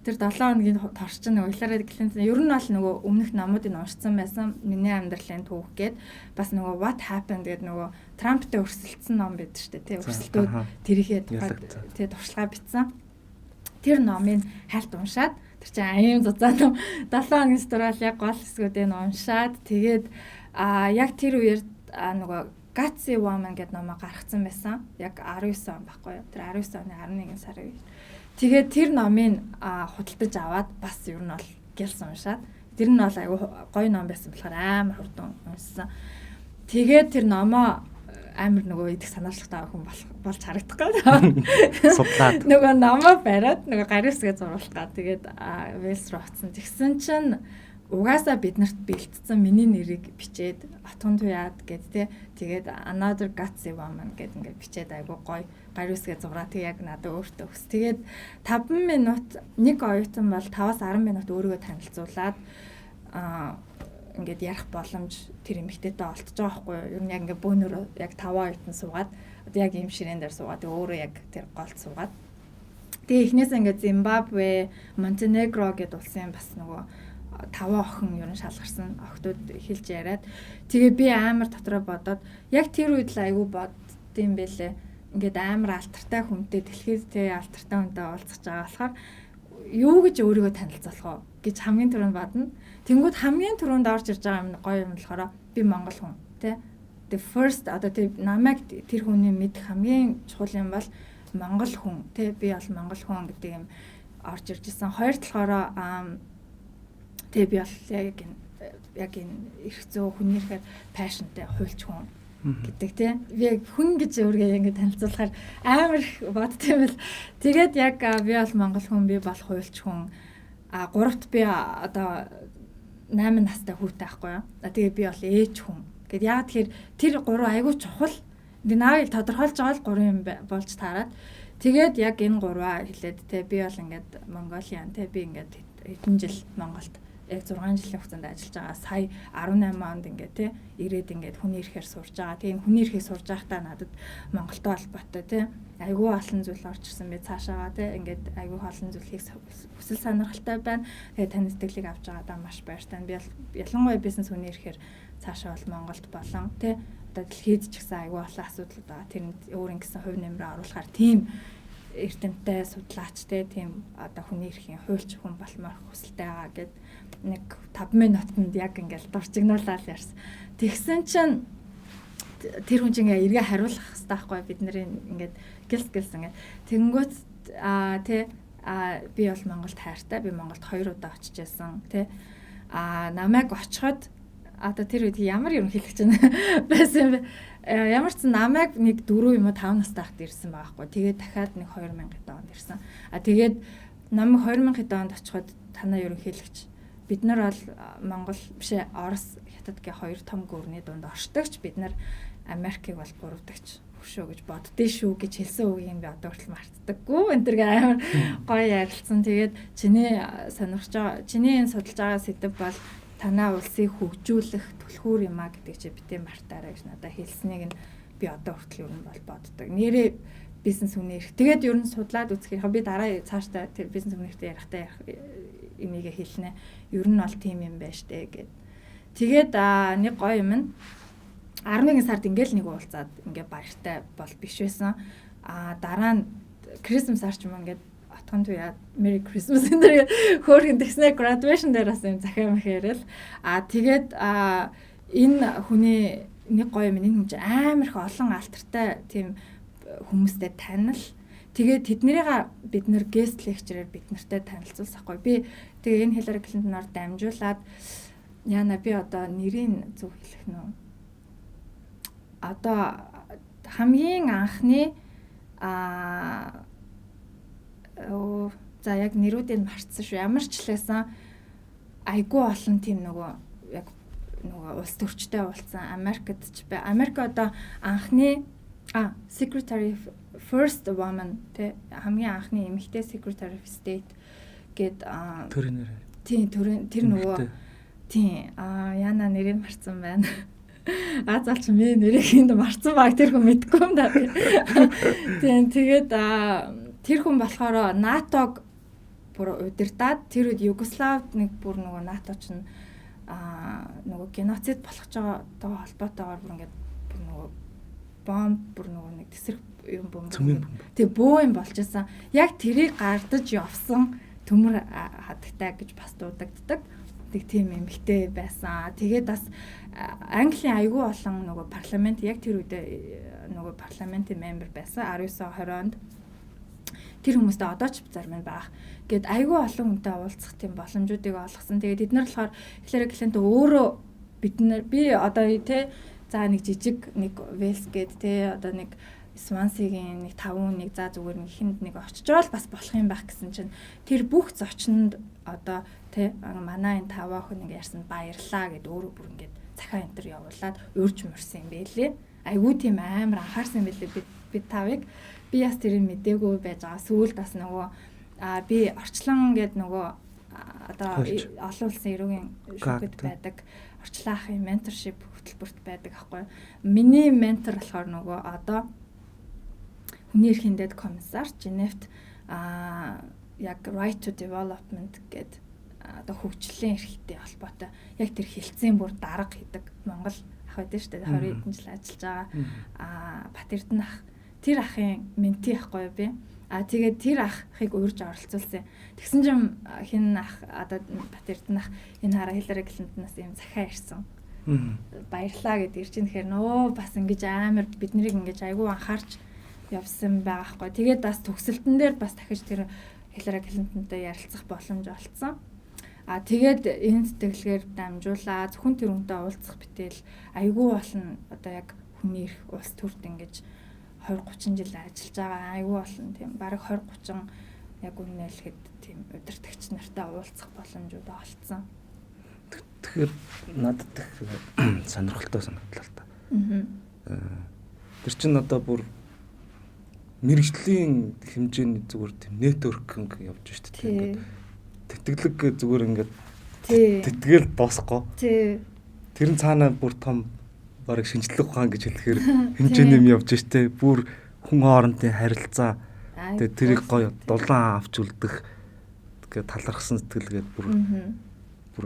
тэр 7 хоногийн торчин нөгөө Хиллари Клинтон ер нь бол нөгөө өмнөх номуудыг уншсан байсан. Миний амьдралын түүх гээд бас нөгөө What Happened гэдэг нөгөө Трамптай өрсөлдсөн ном байдаг шүү дээ. Тэ өрсөлдөөд тэрийхээ тухайд тэ туршлагаа бичсэн. Тэр номыг хальт уншаад тэр чинь аян зузаан ном 7 хоногийн сторал яг гол хэсгүүдээ уншаад тэгээд яг тэр үеэр нөгөө Gutsy Woman гэдэг номоо гаргацсан байсан. Яг 19 он байхгүй юу? Тэр 19 оны 11 сарын үед. Тэгээд тэр номыг худалдаж аваад бас ер нь бол гялс уншаад тэр нь бол айгүй гоё ном байсан болохоор амар хурдан уншсан. Тэгээд тэр номоо амар нөгөө идэх санаачлагтай хүн болж харагдах гэдэг. Судлаад. Нөгөө номоо бариад нөгөө гарын үсгээ зурвалт га. Тэгээд Вэлс руу очсон. Тэгсэн чинь угаасаа биднэрт бэлтцсэн миний нэрийг бичээд Отгон туяад гэд тэ. Тэгээд Another Gutsy Woman гэд ингээд бичээд айгуу гоё гарын үсгээ зураа. Тэг яг надад өөртөө өс. Тэгээд 5 минут нэг оюутан бол 5-10 минут өөрийгөө танилцуулаад ингээд ярих боломж тэр эмэгтэйтэй олдож байгаа байхгүй юу? Ер нь яг ингээд бөөнөрөө яг 5 оюутан суугаад одоо яг ийм ширээн дээр суугаад өөрөө яг тэр голд суугаад. Тэгээ эхнээс ингээд Зимбабве, Монтенегро гэдэг улсын бас нөгөө 5 охин ер нь шалгарсан охтууд хэлж яриад тэгээ би амар дотроо бодоод яг тэр үед л айгүй боддсон байлээ. Ингээд амар алтартай хүнтэй дэлхийд тэ алтартай хүнтэй уулзах байгаа болохоор юу гэж өөрийгөө танилцуулах вэ гэж хамгийн түрүүнд бодно. Тэнгүүд хамгийн түрүүнд орж ирж байгаа юм гоё юм болохоор би монгол хүн тий. The first одоо тий намайг тэр хүний мэдэх хамгийн чухал юм бол монгол хүн тий. Би бол монгол хүн гэдэг юм орж ирж исэн. Хоёр талаараа тий би бол яг энэ эрх зөө хүний ихээр passionтэй хуульч хүн гэдэг тий. Би хүн гэж өөрийгөө ингэ танилцуулахаар амар их боддсон юм бэл. Тэгээд яг би бол монгол хүн, би бол хуульч хүн. Гуравт би одоо 8 настай хүүтэй байхгүй юу. Тэгээ би бол ээж хүн. Гэт яг тэгэхээр тэр 3 айгүй чухал. Би наавыг тодорхойлж байгаа л 3 юм болж таарад. Тэгээд яг энэ 3-аа хэлээд тий би бол ингээд Mongolian тий би ингээд хэдэн жил Монголд яг 6 жилийн хугацаанд ажиллаж байгаа. Сая 18 онд ингээд тий ирээд ингээд хүний ирэхээр сурж байгаа. Тэгээ энэ хүний ирэхийг сурж байхдаа надад Монголтой холбоотой тий айгүй олон зүйл орж ирсэн би цаашаага тий ингээд айгүй олон зүйл хийх хүсэл сонирхолтой байна. Тэгээ таны сэтгэлийг авч байгаадаа маш баяртай. Би ялангуяа бизнес хүний ирэхээр цаашаа бол Монголд болон тий одоо дэлхийд ч гэсэн айгүй олон асуудал байгаа. Тэр өөр ингэсэн хувь нэмрээ оруулахаар тийм эрдэмтдээ судлаачтай тийм одоо хүний эрхийн хуульч хүн болмоор хүсэлтэй байгаа гэд нэг 5 минутанд яг ингээл дурчигнуулаад ярьсан. Тэгсэн чинь тэр хүн чинь эргээ хариулах хэрэгтэй байхгүй бид нарын ингээд гэлс ингээд тэгэнгүүт би бол Монголд хайртай. Би Монголд 2 удаа очиж байсан тий. Намайг очиход одоо тэр үед ямар ерөнхийлөгч байсан бэ? Ямар ч намайг нэг 4 юм уу 5 настай хахад ирсэн байгаа хгүй. Тэгээд дахиад нэг 2000 онд ирсэн. Тэгээд намайг 2000 онд очиход танаа ерөнхийлөгч бид нар бол Монгол биш Орос Хятадгийн 2 том гүрний дунд оршдогч бид нар Америкийг бол гуравдагч хөшөө гэж боддөө шүү гэж хэлсэн үгийг би одоо хүртэл мартдаггүй. Энтергээ амар гоё ярилцсан. Тэгээд чиний сонирхож байгаа чиний энэ судалж байгаа сэдэв бол танаа улсыг хөгжүүлэх түлхүүр юм а гэдэг чи битээ мартаарай гэж надад хэлснийг нь би одоо хүртэл ер нь бол боддог. Нэрээ бизнес үнэ эрх. Тэгээд ер нь судлаад үзэхээр би дараа цаашдаа тэр бизнес үнэ эрхтэй ярихтаа энийг хэлнэ. Ер нь бол тийм юм байна штэ гэд. Тэгээд нэг гоё юм нь 11 сард ингээл нэг уулзаад ингээ баяртай бол биш байсан. Дараа нь Christmas арч юм ингээд отгон туяа Merry Christmas энэ хөөргөн тэгснэ graduation дээр бас юм захиа мэх ярил. Тэгээд энэ хүний нэг гоё юм энэ хүн чинь амар их олон алтартай тийм хүмүүстэй танил. Тэгээд тэднэрийг бид нэр guest lecture-ээр бид нартай танилцуулсахгүй. Би тэгээ энэ Hillary Clinton-оор дамжуулаад яана би одоо нэрийн зөв хэлэх нь үү? Одоо хамгийн анхны за яг нэрүүдийг марцсан шүү. Ямар ч хэлсэн айгүй олон тийм нөгөө яг нөгөө улс төрчтэй уулзсан Америкт ч бай. Америк одоо анхны Secretary First Woman тэ хамгийн анхны эмэгтэй Secretary of State гээд төрийн нэр. Тийм тэр нөгөө тийм яна нэрийг марцсан байна. Заалч миний нэрийг энд марцсан баг тэр хүн мэдгүй юм да. Тийм тэгээд тэр хүн болохоор НАТОг бүр удирдаад тэр үед Югославд нэг бүр нөгөө НАТО ч нөгөө геноцид болгож байгаатай холбоотойгоор бүр ингээд бүр нөгөө бомб бүр нөгөө нэг тесрэх юм бомб. Тэг бөө юм болж исэн. Яг тэрийг гардаж явсан төмөр хадагтай гэж бас дуудагддаг. Тэг тийм эмэгтэй байсан. Тэгээд бас Английн айгүй олон нөгөө парламент яг тэр үедээ нөгөө парламентын мембер байсан 1920 онд. Тэр хүмүүстэй одоо ч зарим нь баг. Гэт айгүй олон хүнтэй уулзах тийм боломжуудыг олгосон. Тэгээд бид нар болохоор Hillary Clinton өөрөө би одоо тий за нэг жижиг нэг Wales гээд тий одоо нэг Swansea-гийн нэг 5 нэг за зүгээр нэг ихэнд нэг очиж байгаа л бас болох юм байх гэсэн чинь тэр бүх зочинд одоо тий манай энэ 5 охин нэг ярьсан баярлаа гэд өөрөө бүр ингээд захаа энтер явуулаад урьж мөрсөн юм байлээ. Айгүй тийм амар анхаарсан байлээ бид тавыг. Би бас тэрийг мэдээгүй байж байгаа. Сүүлд бас нөгөө би орчлон гээд нөгөө одоо олон улсын эрүүгийн шүүхэд байдаг орчлон ахын менторшип хөтөлбөрт байдаг аахгүй. Миний ментор болохоор нөгөө одоо хүний эрхийн дэд комиссар Женевт яг right to development гээд одоо хөгжлийн эрхтэй холбоотой яг тэр хилцээний бүр дарга хийдэг Монгол ах байдаг шүү дээ 20 хэдэн жил ажиллаж байгаа Бат Эрдэнэ ах тэр ахын менти ахгүй би тэгээд тэр ахыг урьж оролцуулсан. Тэгсэн чинь хин ах одоо Бат Эрдэнэ ах энэ хараа Hillary Clinton-аас юм захаа ирсэн. Баярлаа гэд ирж ин тэгэхээр нөө бас ингэж амар биднийг ингэж айгүй анхаарч явсан байгаа хгүй. Тэгээд бас төгсөлтөн дээр бас дахиж тэр Hillary Clinton-тай ярилцах боломж олцсон. Тэгээд энэ сэтгэлгээр дамжуулаа зөвхөн тэр хүнтэй уулзах битэл айгүй болно одоо яг хүний эрх улс төрд ингэж 20-30 жил ажиллаж байгаа айгүй болно тийм бараг 20-30 яг үнэлэхэд тийм удирдагч нартай уулзах боломжууд олцсон. Тэгэхээр надад их сонирхолтой санагдлаа л та. Тэр чинь одоо бүр мэрэгжлийн хэмжээний зүгээр тийм нэтворкинг явж штэ тийм ингээд тэтгэлэг зүгээр ингээд тэтгэл дуусахгүй. Тэр нь цаана бүр том бараг шинжлэх ухаан гэж хэлэхээр хэмжээний юм явж штэ бүр хүн хоорондын харилцаа тэгээ тэрийг гоё дулаан авч үлдэх тэгээ талархсан сэтгэлгээд бүр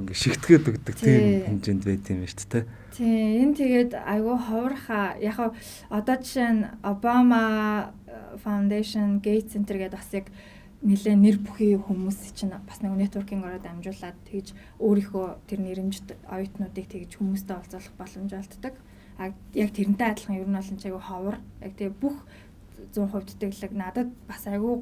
ингээд шигтгээд өгдөг тийм хэмжээнд байт юм байна шүү дээ. Тийм энэ тэгээд айгүй ховорхаа яг одоо жишээ нь Obama Foundation, Gates Center гэдэг бас яг нэлээ нэр бүхий хүмүүс чинь бас нэг networking-ороо дамжуулаад тэгж өөрийнхөө тэр нэрэмжит оюутнуудыг тэгж хүмүүстэй уулзах боломж олддог. Яг тэрнтэй адилхан ер нь бол айгүй ховор. Яг тэгээ бүх 100% тэтгэлэг надад бас айгүй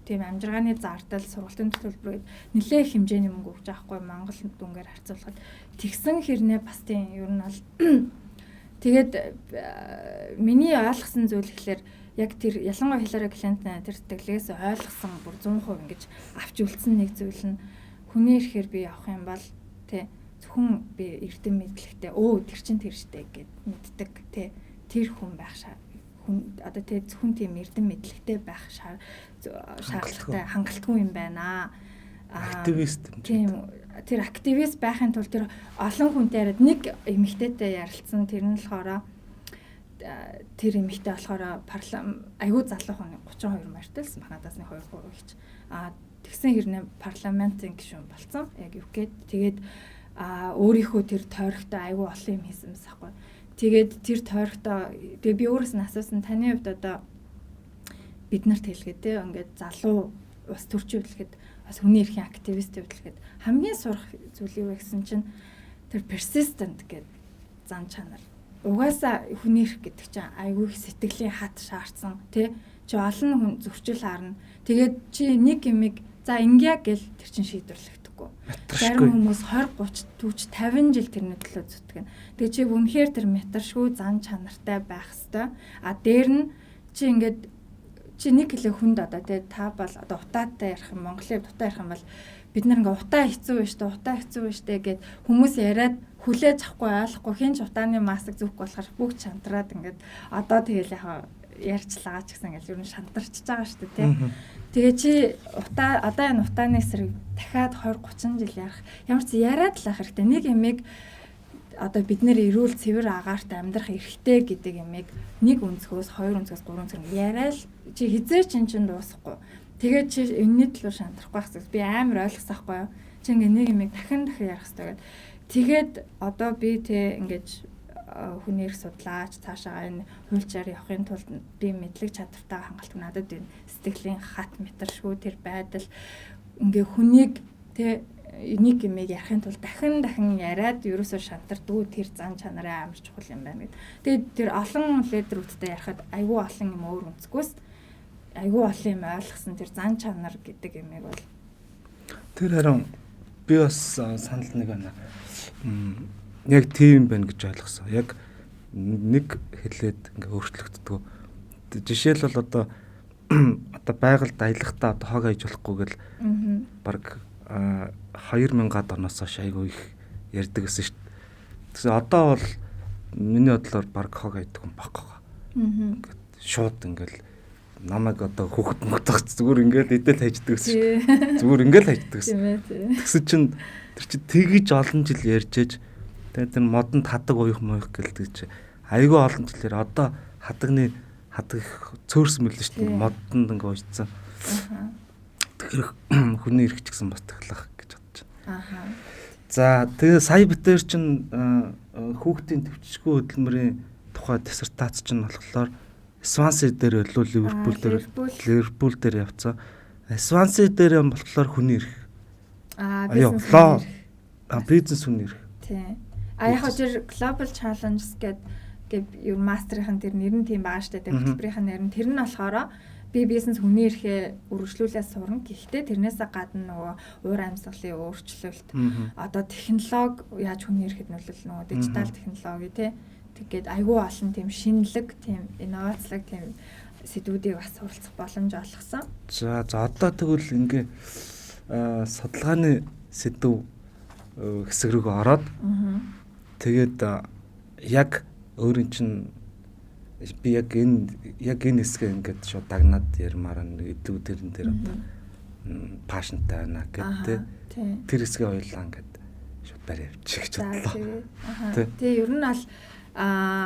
тийм амжиргааны зардал сургалтын төлбөрөд нэлээ хэмжээний мөнгө өгч байгаа хгүй Монгол дүнгээр харьцуулахад тэгсэн хэрнээ бас тийм ер нь бол тэгээд миний ойлгосон зүйл ихлээр яг тэр ялангуяа Hillary Clinton тэр тэтгэлгээс ойлгосон бүр 100% ингэж авч үлдсэн нэг зүйл нь хүний эрхээр би явах юм бол тий зөвхөн би эрдэм мэдлэгтэй тэр чин тэр штэ гэд мэддэг тий тэр хүн байх хүн одоо тий зөвхөн тийм эрдэм мэдлэгтэй байх шаардлагатай хангалтгүй юм байна. Активист тийм тэр активист байхын тулд тэр олон хүнтэй яриад нэг эмэгтэйтэй ярилцсан тэр нь болохоор тэр эмэгтэй болохоор айгүй залуу хүн 32 мартэлсэн надаас нэг 2% гэж тэгсэн хэрнээ парламентын гишүүн болсон яг юу гээд тэгээд өөрийнхөө тэр тойрогтой айгүй олон юм хийсэн мэс ахгүй. Тэгээд тэр тойрогтой тэгээ би өөрөөс нь асуусан таны хувьд одоо бид нарт хэлгээд те ингээд залуу бас төрчин хөдөлгөд бас хүний эрхийн активист хөдөлгөд хамгийн сурах зүйл юу вэ гэсэн чинь тэр persistent гэдэг зан чанар угаасаа хүний эрх гэдэг чинь айгүй их сэтгэлийн хат шаардсан тий чи олон хүн зөрчил харна. Тэгээд чи нэг юмыг за ингэя гэл тэр чин шийдвэрлэхдэггүй. Зарим хүмүүс 20 30 40 50 жил тэрний төлөө зүтгэн. Тэгээд чи үнэхээр тэр метршгүй зан чанартай байх хэвээр. А дээр нь чи ингээд чи нэг хэлээ хүнд одоо тэгээд та бол одоо утаатай ярих юм Монголын утаа ярих юм бол бид нар ингээ утаа хэцүү байж та утаа хэцүү байж та гэд хүмүүс яриад хүлээж авахгүй ойлгохгүй хин ч утааны маск зүүхгүй болохоор бүгд шантраад ингээд одоо тэгэл яг ярьцлаач гэсэн ингээл ер нь шантарчж байгаа шүү дээ тий. Тэгээ чи утаа одоо энэ утааны эсрэг дахиад 20 30 жил ярих ямар ч яриад л ах хэрэгтэй нэг юмыг одоо бид нэр эрүүл цэвэр агаарт амьдрах эрхтэй гэдэг юмыг нэг өнцгөөс хоёр өнцгөөс гурван өнцгөөс яриад чи хизээ чин дуусахгүй. Тэгээд чи энэний төлөө шантрахгүй гэсэн би амар ойлгосохгүй юу. Чи ингээ нэг юмыг дахин ярих хэрэгтэй гэдэг. Тэгээд одоо би тэ ингэж хүний эрх судлаач цаашаа энэ хуульчаар явахын тулд би мэдлэг чадвартай хангалт надад энэ сэтгэлийн хат метршгүй тэр байдал ингээ хүнийг тэ нэг юмыг ярихын тулд дахин яриад ерөөсөө шантардгүй тэр зан чанарын амар чухал юм байна гэд. Тэгээд тэр олон лидерүүдтэй ярихад айгүй олон юм өөр өнцгөөс айгүй олон юм ойлгосон тэр зан чанар гэдэг юмыг бол тэр харин би бас санал нэг байна. Яг тийм байна гэж ойлгосон. Яг нэг хэлээд ингээ өөрчлөгддөг. Жишээл бол одоо байгальд аялахдаа одоо хог аяж болохгүй гэл баг 2000-аад оноос хойш айгүй их ярьдаг гэсэн шүү дээ. Тэгэхээр одоо бол миний бодлоор баг хог аядаг юм баггаа. Ингээд шууд ингээл намайг одоо хүүхэд мөгтөх зүгээр ингээл идэл хайждаг гэсэн. Зүгээр ингээл хайждаг гэсэн. Тэгсэн чинь тэр чи тэгж олон жил ярьжээж тэгээд тэр модонд хадаг уйх гэлдэг чи айгүй олон жилээр одоо хадаг цөөрс мөлөө шүү дээ. Модонд ингээ уйцсан. Тэгэхээр хүний эрх ч гэсэн бас таглах гэж бодож байна. За тэгээ сая битэр чин хүүхдийн төвчшгүй хөдөлмөрийн тухай диссертац чинь болохоор Сванси дээр Ливерпул дээр явцсан. Сванси дээр юм болохоор хүний эрх. Бизнес хүний эрх. Тий. Яг тэр Global Challenges гэдэг юу мастрын тэр нэр нь тийм байгаа штэ. Хөтөлбөрийн нэр нь тэр нь болохоор би бизнес хүний эрхээ үргэлжлүүлээ сурна. Гэхдээ тэрнээсээ гадна нөгөө уур амьсгалын өөрчлөлт одоо технологи яаж хүний эрхэд нөлөөлнө нөгөө дижитал технологи тий. Тэгээд айгүй олон тийм шинэлэг, тийм инновацлог, тийм сэдвүүдийг бас суралцах боломж олгосон. За одоо тэгвэл ингээ судалгааны сэдв хэсэг рүү ороод тэгээд яг өөрийн чинь би яг энэ хэсгээ ингээд шууд дагнаад ярмаар илүү тэрэн дээр одоо пашнтай байна гэдэг тэр хэсгээ ойлаа ингээд шууд барь явчих гэж бодлоо. Тэгээ ер нь бол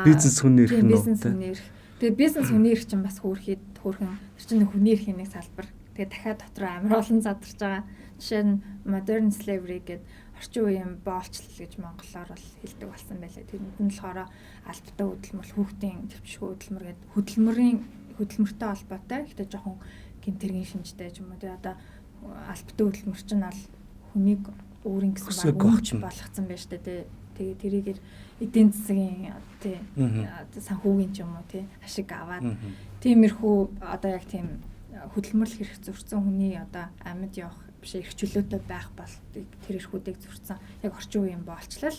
бизнес хүний эрх нь тэгээ бизнес хүний эрх чинь бас хөөрхөн тэр чинь хүний эрхийн нэг салбар. Тэгээ дахиад дотроо амар олон задарч байгаа. Жишээ нь modern slavery гэдэг орчин үеийн боолчлол гэж монголоор бол хэлдэг болсон байлээ. Тэнд нь болохоор албатай хөдөлмөр, хүүхдийн төвчшгүй хөдөлмөр гэдэг хөдөлмөртэй холбоотой. Гэхдээ жоохон гэмтэргийн шинжтэй ч юм уу. Тэгээ одоо албатай хөдөлмөр чинь бол хүнийг өөрийн гэсэн баг болгоцсон байж тээ. Тэгээ тэрийг эдийн засгийн тий санхүүгийн ч юм уу тий ашиг аваад тиймэрхүү одоо яг тийм хөдөлмөрлөх эрх зөрчсөн хүний одоо амьд явах биш эрх чөлөөтэй байх бол тэр эрхүүдийг зөрчсөн яг орчин үеийн боолчлал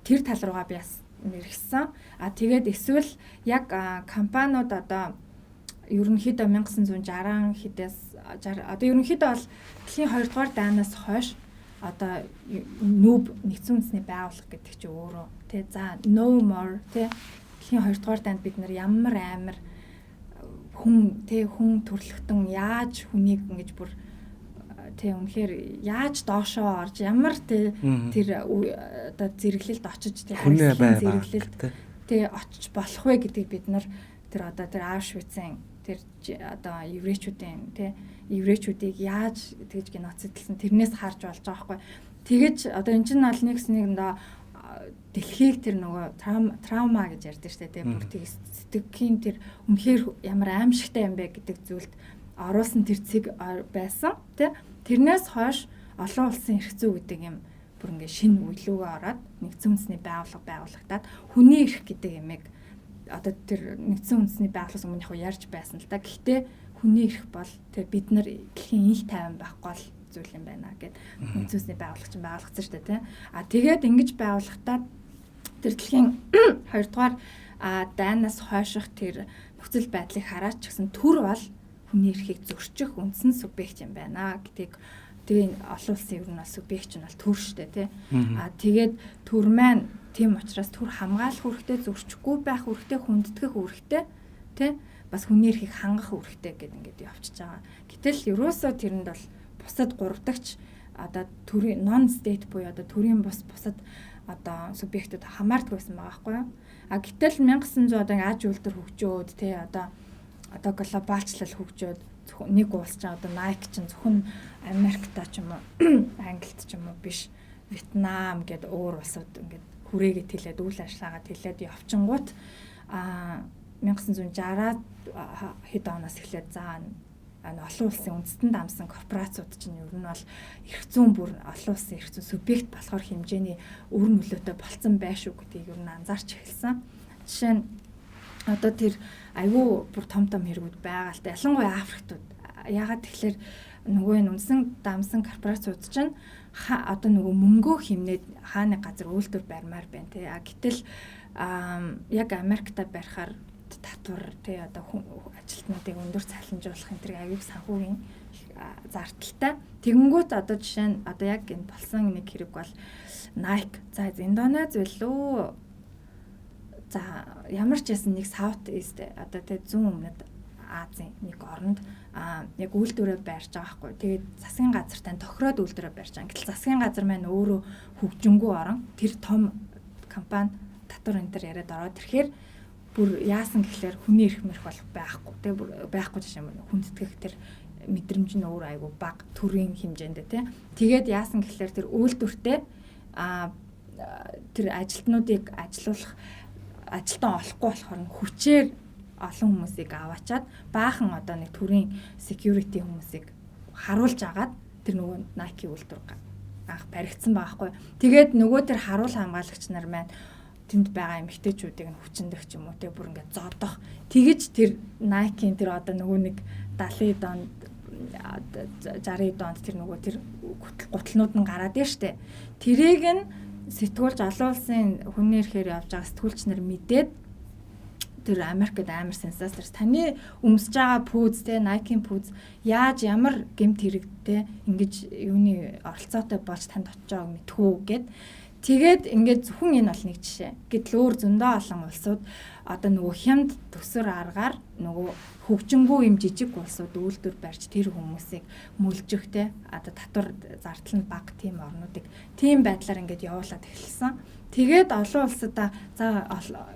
тэр тал руугаа би бас мэргэсэн. Тэгээд эсвэл яг компаниуд одоо ерөнхийдөө 1960 хэдээс одоо ерөнхийдөө бол дэлхийн 2 дугаар дайнаас хойш одоо нүүб нэгдсэн үндэсний байгууллага гэдэг чинь өөрөө тий за no more тий дэлхийн 2 дугаар дайнд бид нар ямар амар хүн төрлөختөн яаж хүнийг ингэж бүр тий үнэхээр яаж доошоо орж ямар тий тэр одоо зэрэглэлд очиж тий зэрэглэлд тий очиж болох вэ гэдгийг бид нар тэр одоо тэр Auschwitz-ийн тэр одоо еврейчүүдийг яаж тэгж геноцидлсан тэрнээс харж болж байгаа байхгүй. Тэгэж одоо эн чинь бол нэгснийгэндээ дэлхийг тэр нөгөө траума гэж ярьдаг шүү дээ. Бүр тэг сэтгэхийн тэр үнэхээр ямар аимшигтай юм бэ гэдэг зүйлд оруулсан тэр цэг байсан тий. Тэрнээс хойш олон улсын эрх зүй гэдэг юм бүр ингээ шинэ үйл рүүгээ ороод нэгдсэн үндэсний байгууллагатаад хүний эрх гэдэг ямиг одоо тэр нэгдсэн үндэсний байгууллагаас өмнө яг ярьж байсан л да. Гэхдээ хүний эрх бол тэр бид нар дэлхийн инх тайван байхгүй л зүйл юм байна гэд нэгдсэн үндэсний байгууллага чинь байгуулагдсан шүү дээ тий. Тэгээд ингэж байгууллагатаа тэр дэлхийн 2 дугаар дайнаас хойших тэр нөхцөл байдлыг хараач гэсэн төр бол хүний эрхийг зөрчих үндсэн субъект юм байна гэдгийг тэгээ олон улсын ер нь бол субъект нь бол төр шүү дээ тий. Тэгээд төр маань тийм учраас төр хамгаалах үүрэгтэй, зөрчихгүй байх үүрэгтэй, хүндэтгэх үүрэгтэй тий. Бас хүний эрхийг хангах үүрэгтэй гэдэг ингээд явчихж байгаа. Гэтэл ерөөсөө тэрэнд бол бусад гуравдагч одоо төрийн non state буюу одоо төрийн бусад одоо субъектууд хамаардаг байсан байгаа байхгүй юу? Гэтэл 1900 одоо аж үйлдвэр хөгжөөд тий одоо глобалчлал хөгжөөд нэг улс ч одоо Nike ч зөвхөн Америкта ч юм уу Англид ч юм уу биш Вьетнам гэдэг өөр улсууд ингээд хүрээгээд хэлээд үйл ажиллагаагаа хэлээд явчингууд 1960-аад хэд оноос эхлээд олон улсын үндэстэн дамсан корпорациуд чинь ер нь бол эрх зүйн бүр олон улсын эрх зүйн субъект болохоор хэмжээний өр нөлөөтэй болцсон байшгүй гэдгийг ер нь анзаарч эхэлсэн. Жишээ нь одоо тэр айгүй бүр том хэрэгүүд байгаа л та. Ялангуяа Африктууд. Яагаад тэгэхээр нөгөө энэ үндсэн дамсан корпорациуд чинь одоо нөгөө мөнгөө хэмнээд хааны газар үйлдвэр барьмаар байна тий. Гэтэл яг Америкта барихаар татвар тий одоо ажилтнуудыг өндөр цалинжуулах энэ төр аюул санхүүгийн зардалтай. Тэгэнгүүт одоо жишээ нь одоо яг энэ болсон нэг хэрэг бол Nike за Индонез билүү за ямар ч ясан нэг South East одоо тий зүүн өмнөд Азийн нэг оронд яг үйлдвэрээ барьж байгаа хгүй. Тэгээд засгийн газартай тохироод үйлдвэрээ барьж байгаа. Гэтэл засгийн газар маань өөрөө хөгжингүү орон тэр том компани татвар энэ төр яриад ороод ирэхээр бүр яасан гэхлээр хүний эрх мэрх болох байхгүй. Тэгээ бүр байхгүй жишээ нь хүндэтгэх тэр мэдрэмж нь өөр айгу бага төрийн хэмжээндээ тий. Тэгээд яасан гэхлээр тэр үйлдвэртэй тэр ажилтнуудыг ажилуулах ажилтан олохгүй болохоор хүчээр олон хүмүүсийг аваачаад баахан одоо нэг төрийн security хүмүүсийг харуулж агаад тэр нөгөө Nike үйлдвэр анх баригдсан байгаа хгүй. Тэгээд нөгөө тэр харуул хамгаалагч нар маань тэнд байгаа эмэгтэйчүүдийг нь хүчндэх ч юм уу тэг бүр ингээд зодох. Тэгэж тэр Nike-ийн тэр одоо нөгөө нэг 70-д онд 60-д онд тэр нөгөө тэр гутлнууд нь гараад байна штэ. Тэрийг нь сэтгүүлч олон улсын хүний эрхээр явж байгаа сэтгүүлч нар мэдээд тэр Америкт амар сенсацлж таны өмсөж байгаа пүүз те Nike-ийн пүүз яаж ямар гэмт хэрэгтэй ингэж юуны оролцоотой болж танд очиж байгааг мэдхүү гэд тэгээд ингээд зөвхөн энэ бол нэг жишээ. Гэтэл өөр зөндөө олон улсууд одоо нөгөө хямд төсөр аргаар нөгөө хөгжингүй юм жижиг улсууд үйлдвэр барьж тэр хүмүүсийг мөлжих те одоо татвар зардал нь бага тийм орнуудыг тийм байдлаар ингээд явуулаад эхэлсэн. Тэгээд олон улсуудаа за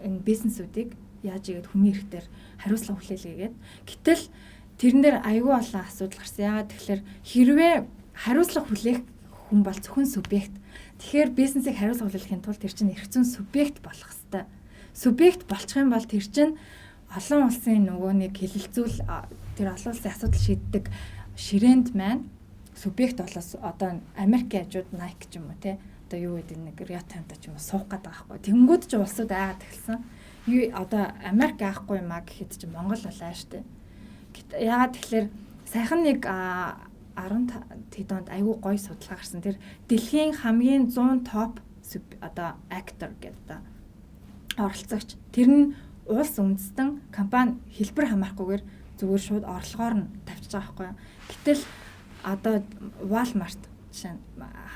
энэ бизнесүүдийг яаж игээд хүний эрхтэр хариуцлага хүлээлгээгээд гэтэл тэрэн дээр аюул олон асуудал гарсан. Яагаад тэгэхээр хэрвээ хариуцлага хүлээх хүн бол зөвхөн субъект. Тэгэхээр бизнесийг хариуцлага хүлээхийн тулд тэр чинь эрх зүйн субъект болох хэвээр. Субъект болчих юм бол тэр чинь олон улсын нөгөө нэг хэлэлцүүл тэр олон улсын асуудал шийддэг ширээнд маань субъект болоос одоо Америкийн хажууд Nike ч юм уу те одоо юу гэдэг нэг Rio Tinto ч юм уу суух гэдэг байхгүй. Тэнгүүд ч улсууд айгаад эхэлсэн. Одоо Америк аахгүй юмаа гэхэд чинь Монгол болоо штэ. Яагаад тэгэхээр сайхан нэг 15 онд айгүй гоё судалгаа гарсан. Тэр дэлхийн хамгийн 100 топ одоо актер гэдэг оролцогч. Тэр нь улс үндэстэн компани хэлбэр хамаарахгүйгээр зүгээр шууд орлогоор нь тавьчих байгаа байхгүй. Гэтэл одоо Walmart жишээ нь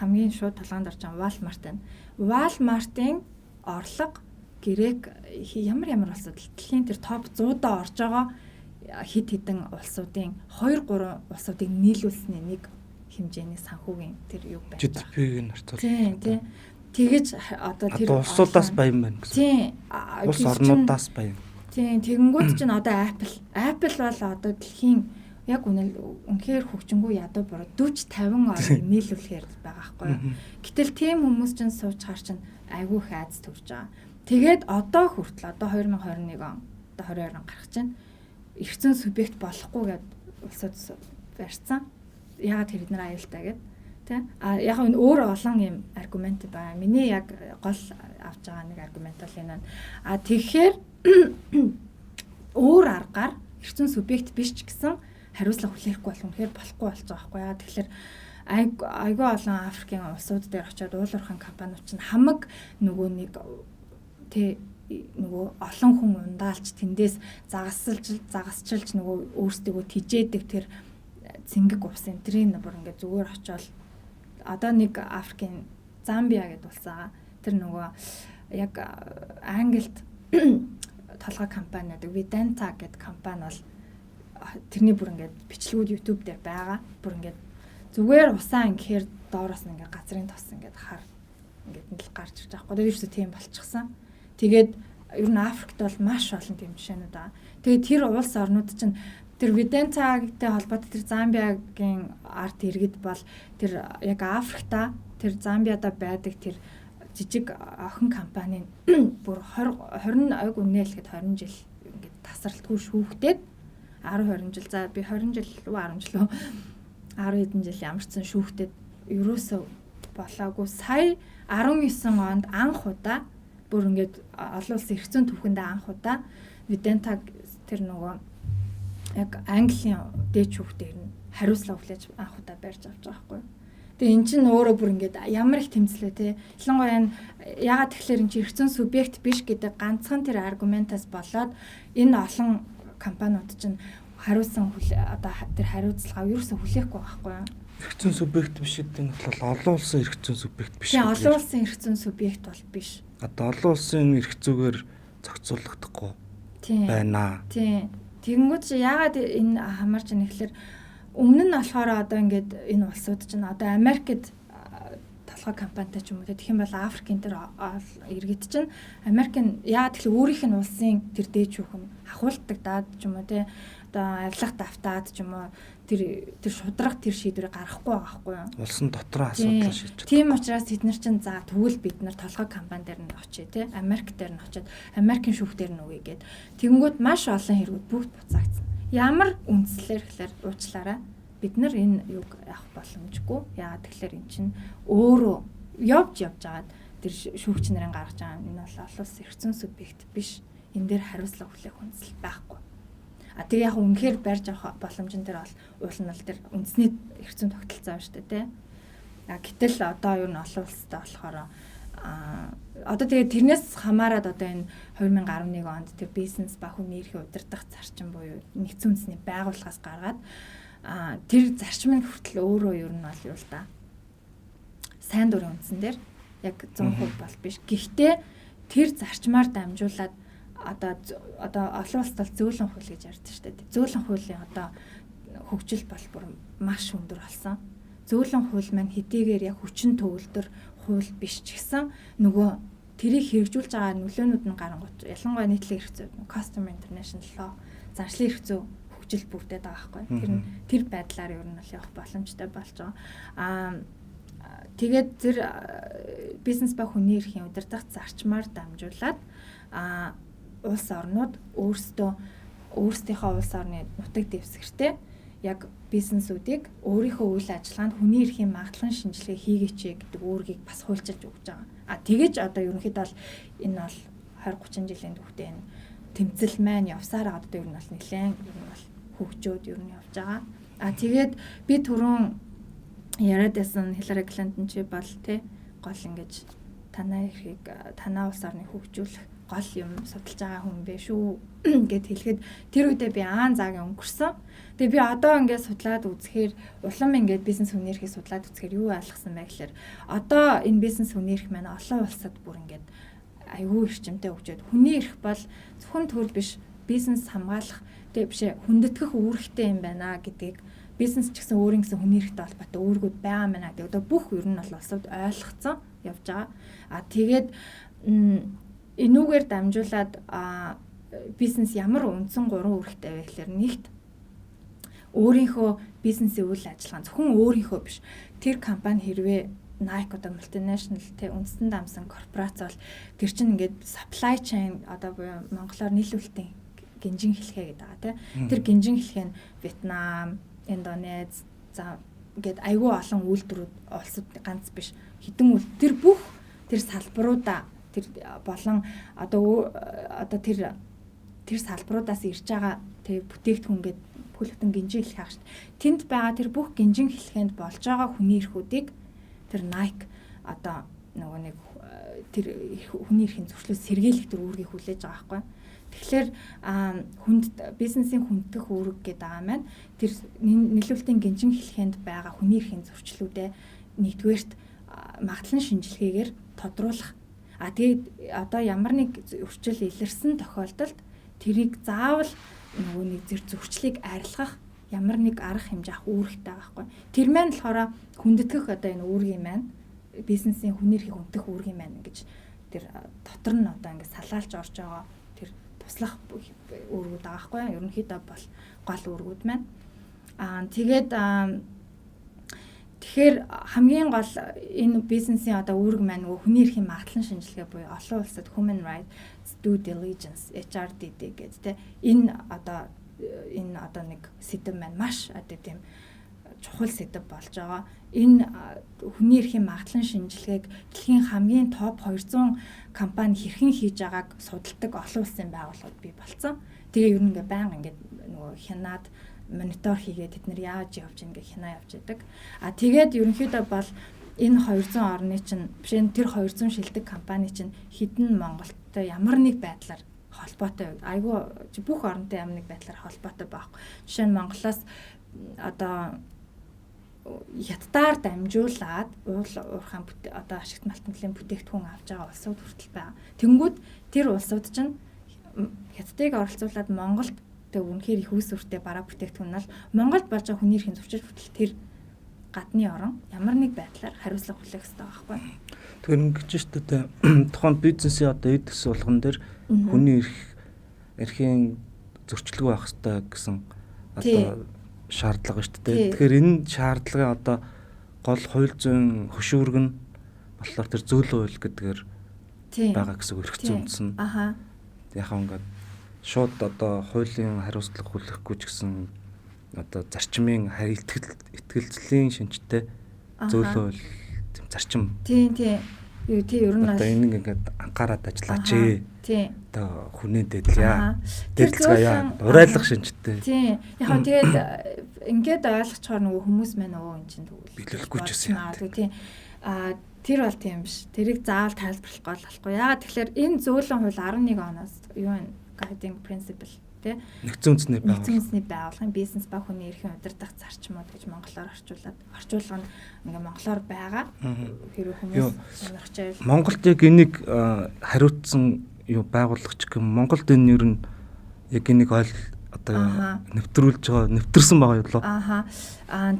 хамгийн шууд толгойд орж байгаа Walmart байна. Walmart-ын орлого грек ямар улсууд дэлхийн тэр топ 100-д орж байгаа хэд хэдэн улсуудын 2-3 улсуудыг нийлүүлсний нэг хэмжээний санхүүгийн тэр юу байна. GDP-г нь харьцуулах. Тийм. Тэгэж одоо тэр улсуудаас баян байна гэсэн. Тийм. Улс орнуудаас баян. Тийм. Тэгэнгүүт чинь одоо Apple бол одоо дэлхийн яг үнэхээр хөгжингүү ядуу бороо 40-50 орныг нийлүүлэхээр байгаа байхгүй. Гэтэл тийм хүмүүс чинь сууж хаар чинь айгүй их айц төрж байгаа. Тэгээд одоо хүртэл одоо 2021 он одоо 22 он гарах чинь эрх зүйн субъект болохгүй гэд улсууд барьсан. Яагаад тэр эднэр аюултай гэд. Тэ? Яг энэ өөр олон юм аргумент байна. Миний яг гол авч байгаа нэг аргумент бол энэ байна. Тэгэхээр өөр аргаар эрх зүйн субъект биш ч гэсэн хариуцлага хүлээхгүй бол үнэхээр болохгүй болж байгаа байхгүй яа. Тэгэхээр айгүй олон Африкийн улсууд дээр очиод уулуурхайн компаниуд чинь хамаг нөгөө нэг нөгөө олон хүн ундаалж тэндээс загасчилж нөгөө өөрсдөө тижээдэг тэр цэнгэг ус энтрийн бүр ингээд зүгээр очиод одоо нэг Африкийн Замбиа гэдээ улсаа тэр нөгөө яг Англид толгой компани гэдэг Videnta гэдэг компани бол тэрний бүр ингээд бичлэгүүд YouTube дээр байгаа. Бүр ингээд зүгээр усаа ингээр доороос нь ингээд газрын тос ингээд хар ингээд нэг гарч ирж байгаа. Тэгээд ерөөсөө тийм болчихсон. Тэгээд ер нь Африкт бол маш олон тийм жишээнүүд байгаа. Тэгээд тэр улс орнууд чинь тэр Videnta-тэй холбоотой тэр Замбиагийн арт иргэд бол тэр яг Африкта тэр Замбиада байдаг тэр жижиг охин компани бүр 20 ойг үнэлэхэд 20 жил ингээд тасралтгүй шүүхтээд 10 20 жил за би 20 жил уу 10 жил уу 10 хэдэн жил ямарчсан шүүхтээд ерөөсөө болоогүй сая 19 онд анх удаа бүр ингээд олон улсын эрх зүйн түүхэндээ анх удаа Videnta тэр нөгөө яг Английн дээд шүүхтээр нь хариуцлага хүлээж анх удаа барьж авч байгаа байхгүй. Тэгээ эн чинь өөрөө бүр ингээд ямар их тэмцэлээ те. Ялангуяа ягаад тэгэхээр эн чинь эрх зүйн субъект биш гэдэг ганцхан тэр аргументаас болоод энэ олон компаниуд чинь хариуцсан одоо тэр хариуцлагаа ерөөсөө хүлээхгүй байхгүй юу? Эрх зүйн субъект биш гэдэг нь бол олон улсын эрх зүйн субъект биш. Тийм олон улсын эрх зүйн субъект бол биш. Одоо олон улсын эрх зүйгээр зохицуулагдахгүй байна. Тийм. Тэгэнгүүт чи ягаад энэ хамаарч байна гэхээр өмнө нь болохоор одоо ингээд энэ улсууд чинь одоо Америкт толгой компанитай ч юм уу тэгэх юм бол Африкийн тэр иргэд чинь Америкийн ягаад тэгэхээр өөрийнх нь улсын тэр дээд шүүхэн хахуулдаг даад ч юм уу те одоо авилах давтаад ч юм уу тэр шудрах тэр шийдвэрийг гаргахгүй байгаа байхгүй юу? Улсын дотроо асуудал шийдэж. Тийм учраас бид нар чинь за тэгвэл бид нар толгой компани дээр нь очие те Америк дээр нь очиод Америкийн шүүх дээр нь үгүй гээд тэгэнгүүт маш олон хэрэгүүд бүгд буцаагдсан. Ямар үндслээр гэхээр уучлаарай бид нар энэ юг явах боломжгүй. Яагаад тэгэхээр эн чинь өөрөө явж агаад тэр шүүгч нарын гаргаж байгаа энэ бол олон улсын эрх зүйн субъект биш. Энэ дээр хариуцлага хүлээх үндэслэл байхгүй. Тэгээ яг үнэхээр барьж авах боломжн дээр бол уул нь бол тэр үндэсний эрх зүйн тогтолцоо байна шүү дээ тий. Гэтэл одоо юу н олон улстай болохоор одоо тэгээ тэрнээс хамаарад одоо энэ 2011 онд тэр бизнес ба хүний эрхийн удирдах зарчим буюу нэгдсэн үндэсний байгууллагаас гаргаад тэр зарчмын хүртэл өөрөө юу нь бол юу л да. Сайн дурын үндсэн дээр яг 100% бол биш. Гэхдээ тэр зарчмаар дамжуулаад одоо олон улсад бол зөөлөн хууль гэж ярьдаг шүү дээ. Зөөлөн хуулийн одоо хөгжил бол бүр маш өндөр болсон. Зөөлөн хууль маань хэдийгээр яг хүчин төвлөрдөр хууль биш ч гэсэн нөгөө тэрийг хэрэгжүүлж байгаа нөлөөнүүд нь гарангуут ялангуяа нийтлэг эрх зүй, Customer International Law, заншлын эрх зүй хөгжил бүрдээд байгаа байхгүй. Тэр байдлаар ер нь бол явах боломжтой болж байгаа. Тэгээд тэр бизнес ба хүний эрхийн удирдах зарчмаар дамжуулаад улс орнууд өөрсдийнхөө улс орны нутаг дэвсгэртэй яг бизнесүүдийг өөрийнхөө үйл ажиллагаанд хүний эрхийн магадлалын шинжилгээ хийгээч гэдэг үүргийг бас хуульчилж өгч байгаа. Тэгэж одоо ерөнхийдөө бол энэ бол 20-30 жилийн түүхтэй энэ тэмцэл маань явсаар байгаа одоо ер нь бол нэлээд ер нь бол хөгжөөд ер нь явж байгаа. Тэгээд би түрүүн яриад байсан Hillary Clinton чи бол тий гол ингэж танаа эрхийг танаа улс орныг хөгжүүлэх гол юм судалж байгаа хүн бэ шүү гэд хэлэхэд тэр үедээ би аан заагийн өнгөрсөн. Тэгээ би одоо ингээд судлаад үзэхээр улам ингээд бизнес хүний эрхийг судлаад үзэхээр юу ойлгосон бэ гэхээр одоо энэ бизнес хүний эрх маань олон улсад бүр ингээд аюул эрчимтэй хөгжөөд хүний эрх бол зөвхөн төр биш бизнес хамгаалах тэгээ биш хүндэтгэх үүрэгтэй юм байна гэдгийг бизнес ч гэсэн өөрийн гэсэн хүний эрхтэй холбоотой үүргүүд байгаа мэнэ гэдэг. Одоо бүх ер нь бол улсууд ойлгоцсон явж байгаа. Тэгээд энүүгээр дамжуулаад бизнес ямар үндсэн 3 үүрэгтэй вэ гэхээр нэгт өөрийнхөө бизнесийн үйл ажиллагаа зөвхөн өөрийнхөө биш тэр компани хэрвээ Nike одоо multinational тэ үндэстэн дамсан корпорац бол тэр чинь ингээд supply chain одоо буюу монголоор нийлүүлэлтийн гинжин хэлхээ гэдэг байгаа тийм тэр гинжин хэлхээ нь Вьетнам, Индонез за ингээд айгүй олон үйлдвэрүүд улсууд ганц биш хэдэн тэр бүх тэр салбаруудаа тэр болон одоо тэр салбаруудаас ирж байгаа тэр бүтээгдэхүүн ингээд бүхэлдэн гинжин хэлэх хааш. Тэнд байгаа тэр бүх гинжин хэлхэнд болж байгаа хүний эрхүүдийг тэр Nike одоо нөгөө нэг тэр хүний эрхийн зөрчлөөс сэргийлэх тэр үүргийг хүлээж байгаа байхгүй. Тэгэхээр бизнесийн хүндэх үүрэг гэдэг байгаа маань тэр нийлүүлэлтийн гинжин хэлхэнд байгаа хүний эрхийн зөрчлүүдээ нэгдүгээрт магадлан шинжилгээгээр тодруулах. Тэгээд одоо ямар нэг зөрчил илэрсэн тохиолдолд тэрийг заавал нөгөө нэг зөрчлийг арилгах ямар нэг арга хэмжээ авах үүрэгтэй байхгүй. Тэр маань болохоор хүндэтгэх одоо энэ үүргийн маань бизнесийн хүний эрхийг хүндэх үүргийн маань гэж тэр дотор нь одоо ингэ салаалж орж байгаа тэр туслах үүргүүд байгаа байхгүй. Ерөнхийдөө бол гол үүргүүд маань. Тэгэхээр хамгийн гол энэ бизнесийн одоо үүрэг маань нөгөө хүний эрхийн магадлан шинжилгээ буюу олон улсад Human Rights Due Diligence HRDD гэдэг энэ одоо нэг сэдэв маань маш одоо тийм чухал сэдэв болж байгаа. Энэ хүний эрхийн магадлан шинжилгээг дэлхийн хамгийн топ 200 компани хэрхэн хийж байгааг судалдаг олон улсын байгууллагууд бий болсон. Тэгээ ер нь ингээ байнга ингээ нөгөө хянаад монитор хийгээд тэд нар яаж явж ингээ хянаа явж идэг. Тэгээд ерөнхийдөө бол энэ 200 орны чинь биш тэр 200 шилдэг компани чинь хідэн Монголтой ямар нэг байдлаар холбоотой айгүй бүх оронтой ямар нэг байдлаар холбоотой байхгүй. Жишээ нь Монголоос одоо хятадаар дамжуулаад уурхайн одоо ашигт малтмлын бүтээгдэхүүн авч байгаа улсууд хүртэл байгаа. Тэнгүүд тэр улсууд чинь хятадыг оролцуулаад Монголд тэг үнэхээр их үс өртөө бараа бүтээгдэхүүн нь Монголд болж байгаа хүний эрхийн зөрчил хүртэл тэр гадны орон ямар нэг байдлаар хариуцлага хүлээх хэрэгтэй байхгүй. Тэгэхээр ингэж шүү дээ. Тухайн бизнесийн одоо эд төс болгон дээр хүний эрхийн зөрчилгүй байх хэрэгтэй гэсэн одоо шаардлага шүү дээ. Тэгэхээр энэ шаардлагын одоо гол хууль зүйн хөшүүрэг нь болохоор тэр зөөлөн хууль гэдгээр байгаа гэсэн өргөцсөн үндсэн. Яг ингээд шууд одоо хуулийн хариуцлага хүлээхгүй ч гэсэн одоо зарчмын итгэлцлийн шинжтэй зөөлөн хууль тийм зарчим. Тийм. Ер нь одоо энийг ингээд анхаарал ажиллаач ээ. Одоо хүнээ дэдлэе. Дэдлцгээе. Урайлах шинжтэй. Тийм. Яг тэгээд ингээд ойлгочхоор нөгөө хүмүүс маань өө эн чинь тэгвэл биелүүлэхгүй ч гэсэн. Тийм. Тэр бол тийм биш. Тэрийг заавал тайлбарлах болохгүй. Яагаад тэгэхээр энэ зөөлөн хууль 11 оноос юу вэ? Guiding principle тий нэгдсэн үндэсний байгууллагын бизнес ба хүний эрхийн удирдах зарчмууд гэж монголоор орчуулга нь ингээ монголоор байгаа. Хэрвээ хүмүүс сонирхож байвал Монголд яг энийг хариуцсан юу байгууллагч гэх юм Монголд энэ ер нь яг энийг одоо нэвтрүүлж байгаа нэвтэрсэн байгаа юу лөө?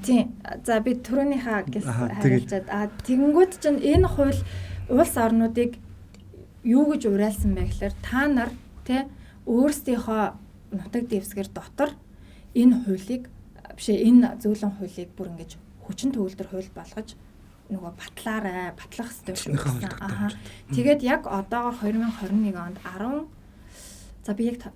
Тийм. За би түрүүнийхээ гэс хариулчаад тэгэнгүүт чинь энэ хууль улс орнуудыг юу гэж уриалсан бэ гэхээр та нар тий өөрсдийнхөө нутаг дэвсгэр дотор энэ хуулийг энэ зөөлөн хуулийг бүр ингэж хүчин төгөлдөр хууль болгож нөгөө батлах хэрэгтэй байна. Тэгээд яг одоогоор 2021 онд 13 14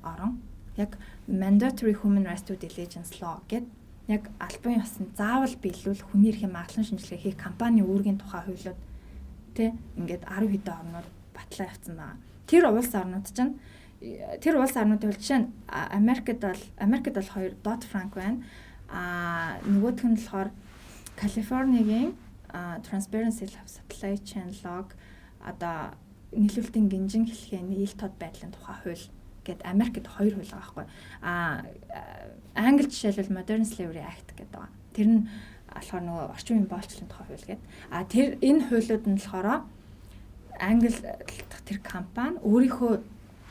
орон яг mandatory human rights due diligence law гэдэг яг албан ёсны заавал биелүүл хүний эрхийн магадлан шинжилгээ хийх компани үүргийн тухай хуулиуд тий ингээд 10 хэдэн орнууд батлаа явцсан байна. Тэр улс орнуудын бол жишээ нь Америкт бол 2 Dodd-Frank байна. Нөгөөх нь болохоор Калифорнигийн Transparency Supply Chain Law одоо нийлүүлэлтийн гинжин хэлхээний ил тод байдлын тухай хууль гэд Америкт 2 хууль байгаа байхгүй. Англи жишээлбэл Modern Slavery Act гэдэг байгаа. Тэр нь болохоор нөгөө орчин үеийн боолчлын тухай хууль гэдэг. Тэр энэ хуулиуд нь болохоор Англи тэр компани өөрийнхөө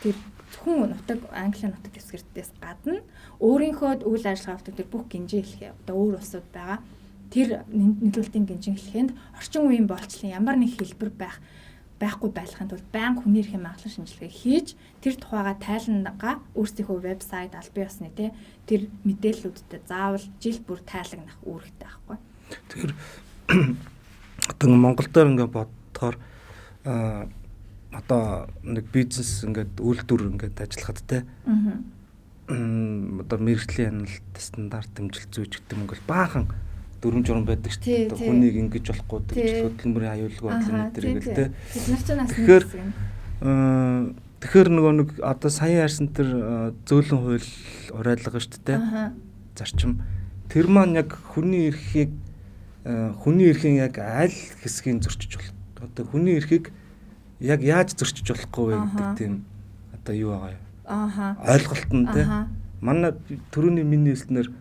тэр зөвхөн нутаг Английн нутаг дэвсгэртээс гадна өөрийнхөө үйл ажиллагаа авдаг тэр бүх гинжин хэлхээ одоо өөр улсууд байгаа. Тэр нийлүүлэлтийн гинжин хэлхэнд орчин үеийн боолчлын ямар нэг хэлбэр байхгүй байхын тулд байнга хүний эрхийн магадлан шинжилгээ хийж тэр тухайга тайлангаа өөрсдийнхөө вебсайт албан ёсны тэр мэдээллүүдтэй заавал жил бүр тайлагнах үүрэгтэй байхгүй. Тэгэхээр одоо Монгол дээр ингээд бодохоор одоо нэг бизнес ингээд үйлдвэр ингээд ажиллахад одоо мэрэгжлийн яналт стандарт дэмжил зүйч гэдэг юм бол баахан дүрм журм байдаг шүү дээ. Тий. Хүнийг ингэж болохгүй гэж хөдөлмөрийн аюулгүй бодлын өдрийг л те. Бид нар ч нас Тэгэхээр тэгэхээр нөгөө нэг одоо сая ярьсан тэр зөөлөн хууль уриалга шүү дээ. Зарчим тэр маань яг хүний эрхийн яг аль хэсгийг зөрчиж болох. Одоо хүний эрхийг яг яаж зөрчиж болохгүй вэ гэдэг тийм одоо юу байгаа юу? Ойлголт нь те. Манай төрөний миний хэлснээр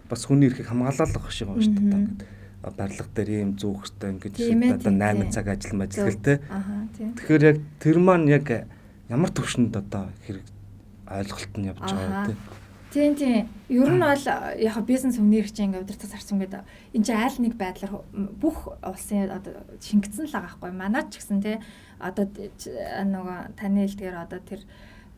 бас хүний эрхийг хамгаалах шиг байна шүү дээ. Барилга дээр ийм зүүх хэрэгтэй ингэж одоо 8 цаг ажиллах те. Тэгэхээр яг тэр маань яг ямар төвшөнд одоо хэрэг ойлголт нь явж байгаа те. Тийм. Ер нь бол яг бизнес хүний эрх чинь ингээд удирдах зарчим гэдэг энэ чинь аль нэг байдлаар бүх улсын одоо шингэсэн л байгаа байхгүй. Манайд ч гэсэн те одоо нөгөө таны хэлдгээр одоо тэр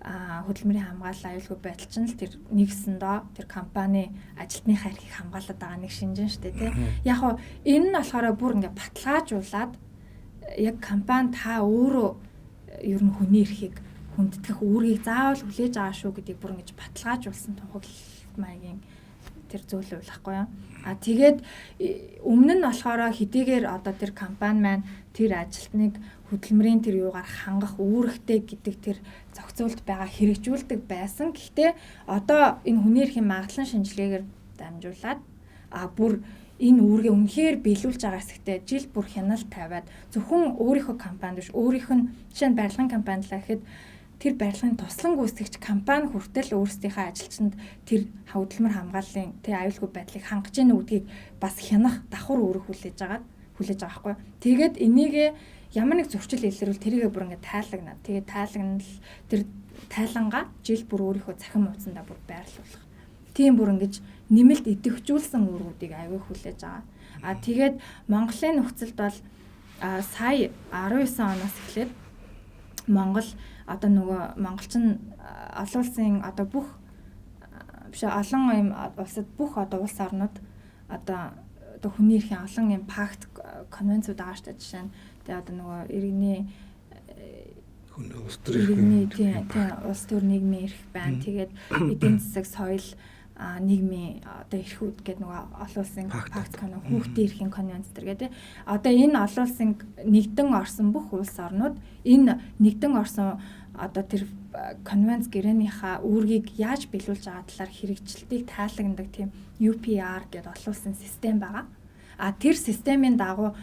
хөдөлмөрийн хамгаалал аюулгүй байдал чинь л тэр нэгсэндөө тэр компани ажилтныхаа эрхийг хамгаалаад байгаа нэг шинжин шүү дээ тий. Яг хоо энэ нь болохоор бүр ингээ баталгаажуулаад яг компани та өөрөө ер нь хүний эрхийг хүндэтгэх үүргийг заавал хүлээж байгаа шүү гэдгийг бүр ингэж баталгаажуулсан тунхаглалт маягийн тэр зөвлөл байхгүй юу. Тэгээд өмнө нь болохоор хэдийгээр одоо тэр компани маань тэр ажилтныг хөдөлмөрийн тэр юугаар хангах үүрэгтэй гэдэг тэр зохицуулт байгаа хэрэгжүүлдэг байсан. Гэхдээ одоо энэ хүний эрхийн магадлан шинжилгээгээр дамжуулаад бүр энэ үүргээ үнэхээр биелүүлж байгаа хэсэгтээ жил бүр хяналт тавиад зөвхөн өөрийнхөө компанид биш өөрийнх нь жишээ нь барилгын компанид л гэхэд тэр барилгын туслан гүйцэтгэгч компани хүртэл өөрсдийнхөө ажилчинд тэр хөдөлмөр хамгааллын тэр аюулгүй байдлыг хангаж ийн үдгийг бас хянах давхар үүрэг хүлээж байгаа байхгүй. Тэгээд энийг ямар нэг зурчил илэрвэл тэрийгэ бүр ингээд тайлагнаа. Тэгээд тайлагнал тэр тайлангаа жил бүр өөрийнхөө цахим хуудсандаа бүр байрлуулах. Тийм бүр ингэж нэмэлт идэвхжүүлсэн үүргүүдийг аягүй хүлээж байгаа. Тэгээд Монголын нөхцөлд бол сая 19 оноос эхлээд Монгол одоо нөгөө монголчин олон улсын одоо бүх биш олон юм улсад бүх одоо улс орнууд одоо хүний эрхийн олон юм пакт конвенцууд байгаа шүү дээ. Жишээ нь тэгээ одоо нөгөө иргэний тийм улс төр нийгмийн эрх байна. Тэгээд эдийн засаг соёл нийгмийн одоо эрхүүд гэдэг нөгөө олон улсын пакт конвенц хүүхдийн эрхийн конвенц гэдэг. Одоо энэ олон улсын нэгдэн орсон бүх улс орнууд энэ нэгдэн орсон одоо тэр конвенц гэрээнийхээ үүргийг яаж биелүүлж байгаа талаар хэрэгжилтийг тайлагнадаг тийм UPR гэдэг олон улсын систем байгаа. Тэр системийн дагуу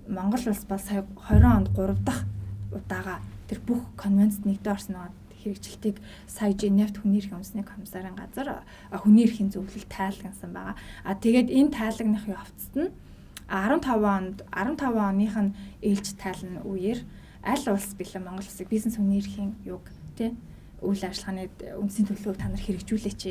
Монгол улс бол сая 20 онд 3 дахь удаага тэр бүх конвенцэд нэгдэн орсноо хэрэгжилтийг сая Женевт хүний эрхийн үндэсний комиссарын газар хүний эрхийн зөвлөлд тайлагнасан байгаа. Тэгээд энэ тайлагнахын явцад нь 15 оных нь ээлж тайлна үеэр аль улс бэлэн Монгол улсыг бизнес хүний эрхийн юг тий үйл ажиллагааны үндсийн төлөвлөгөөг та нар хэрэгжүүлээч.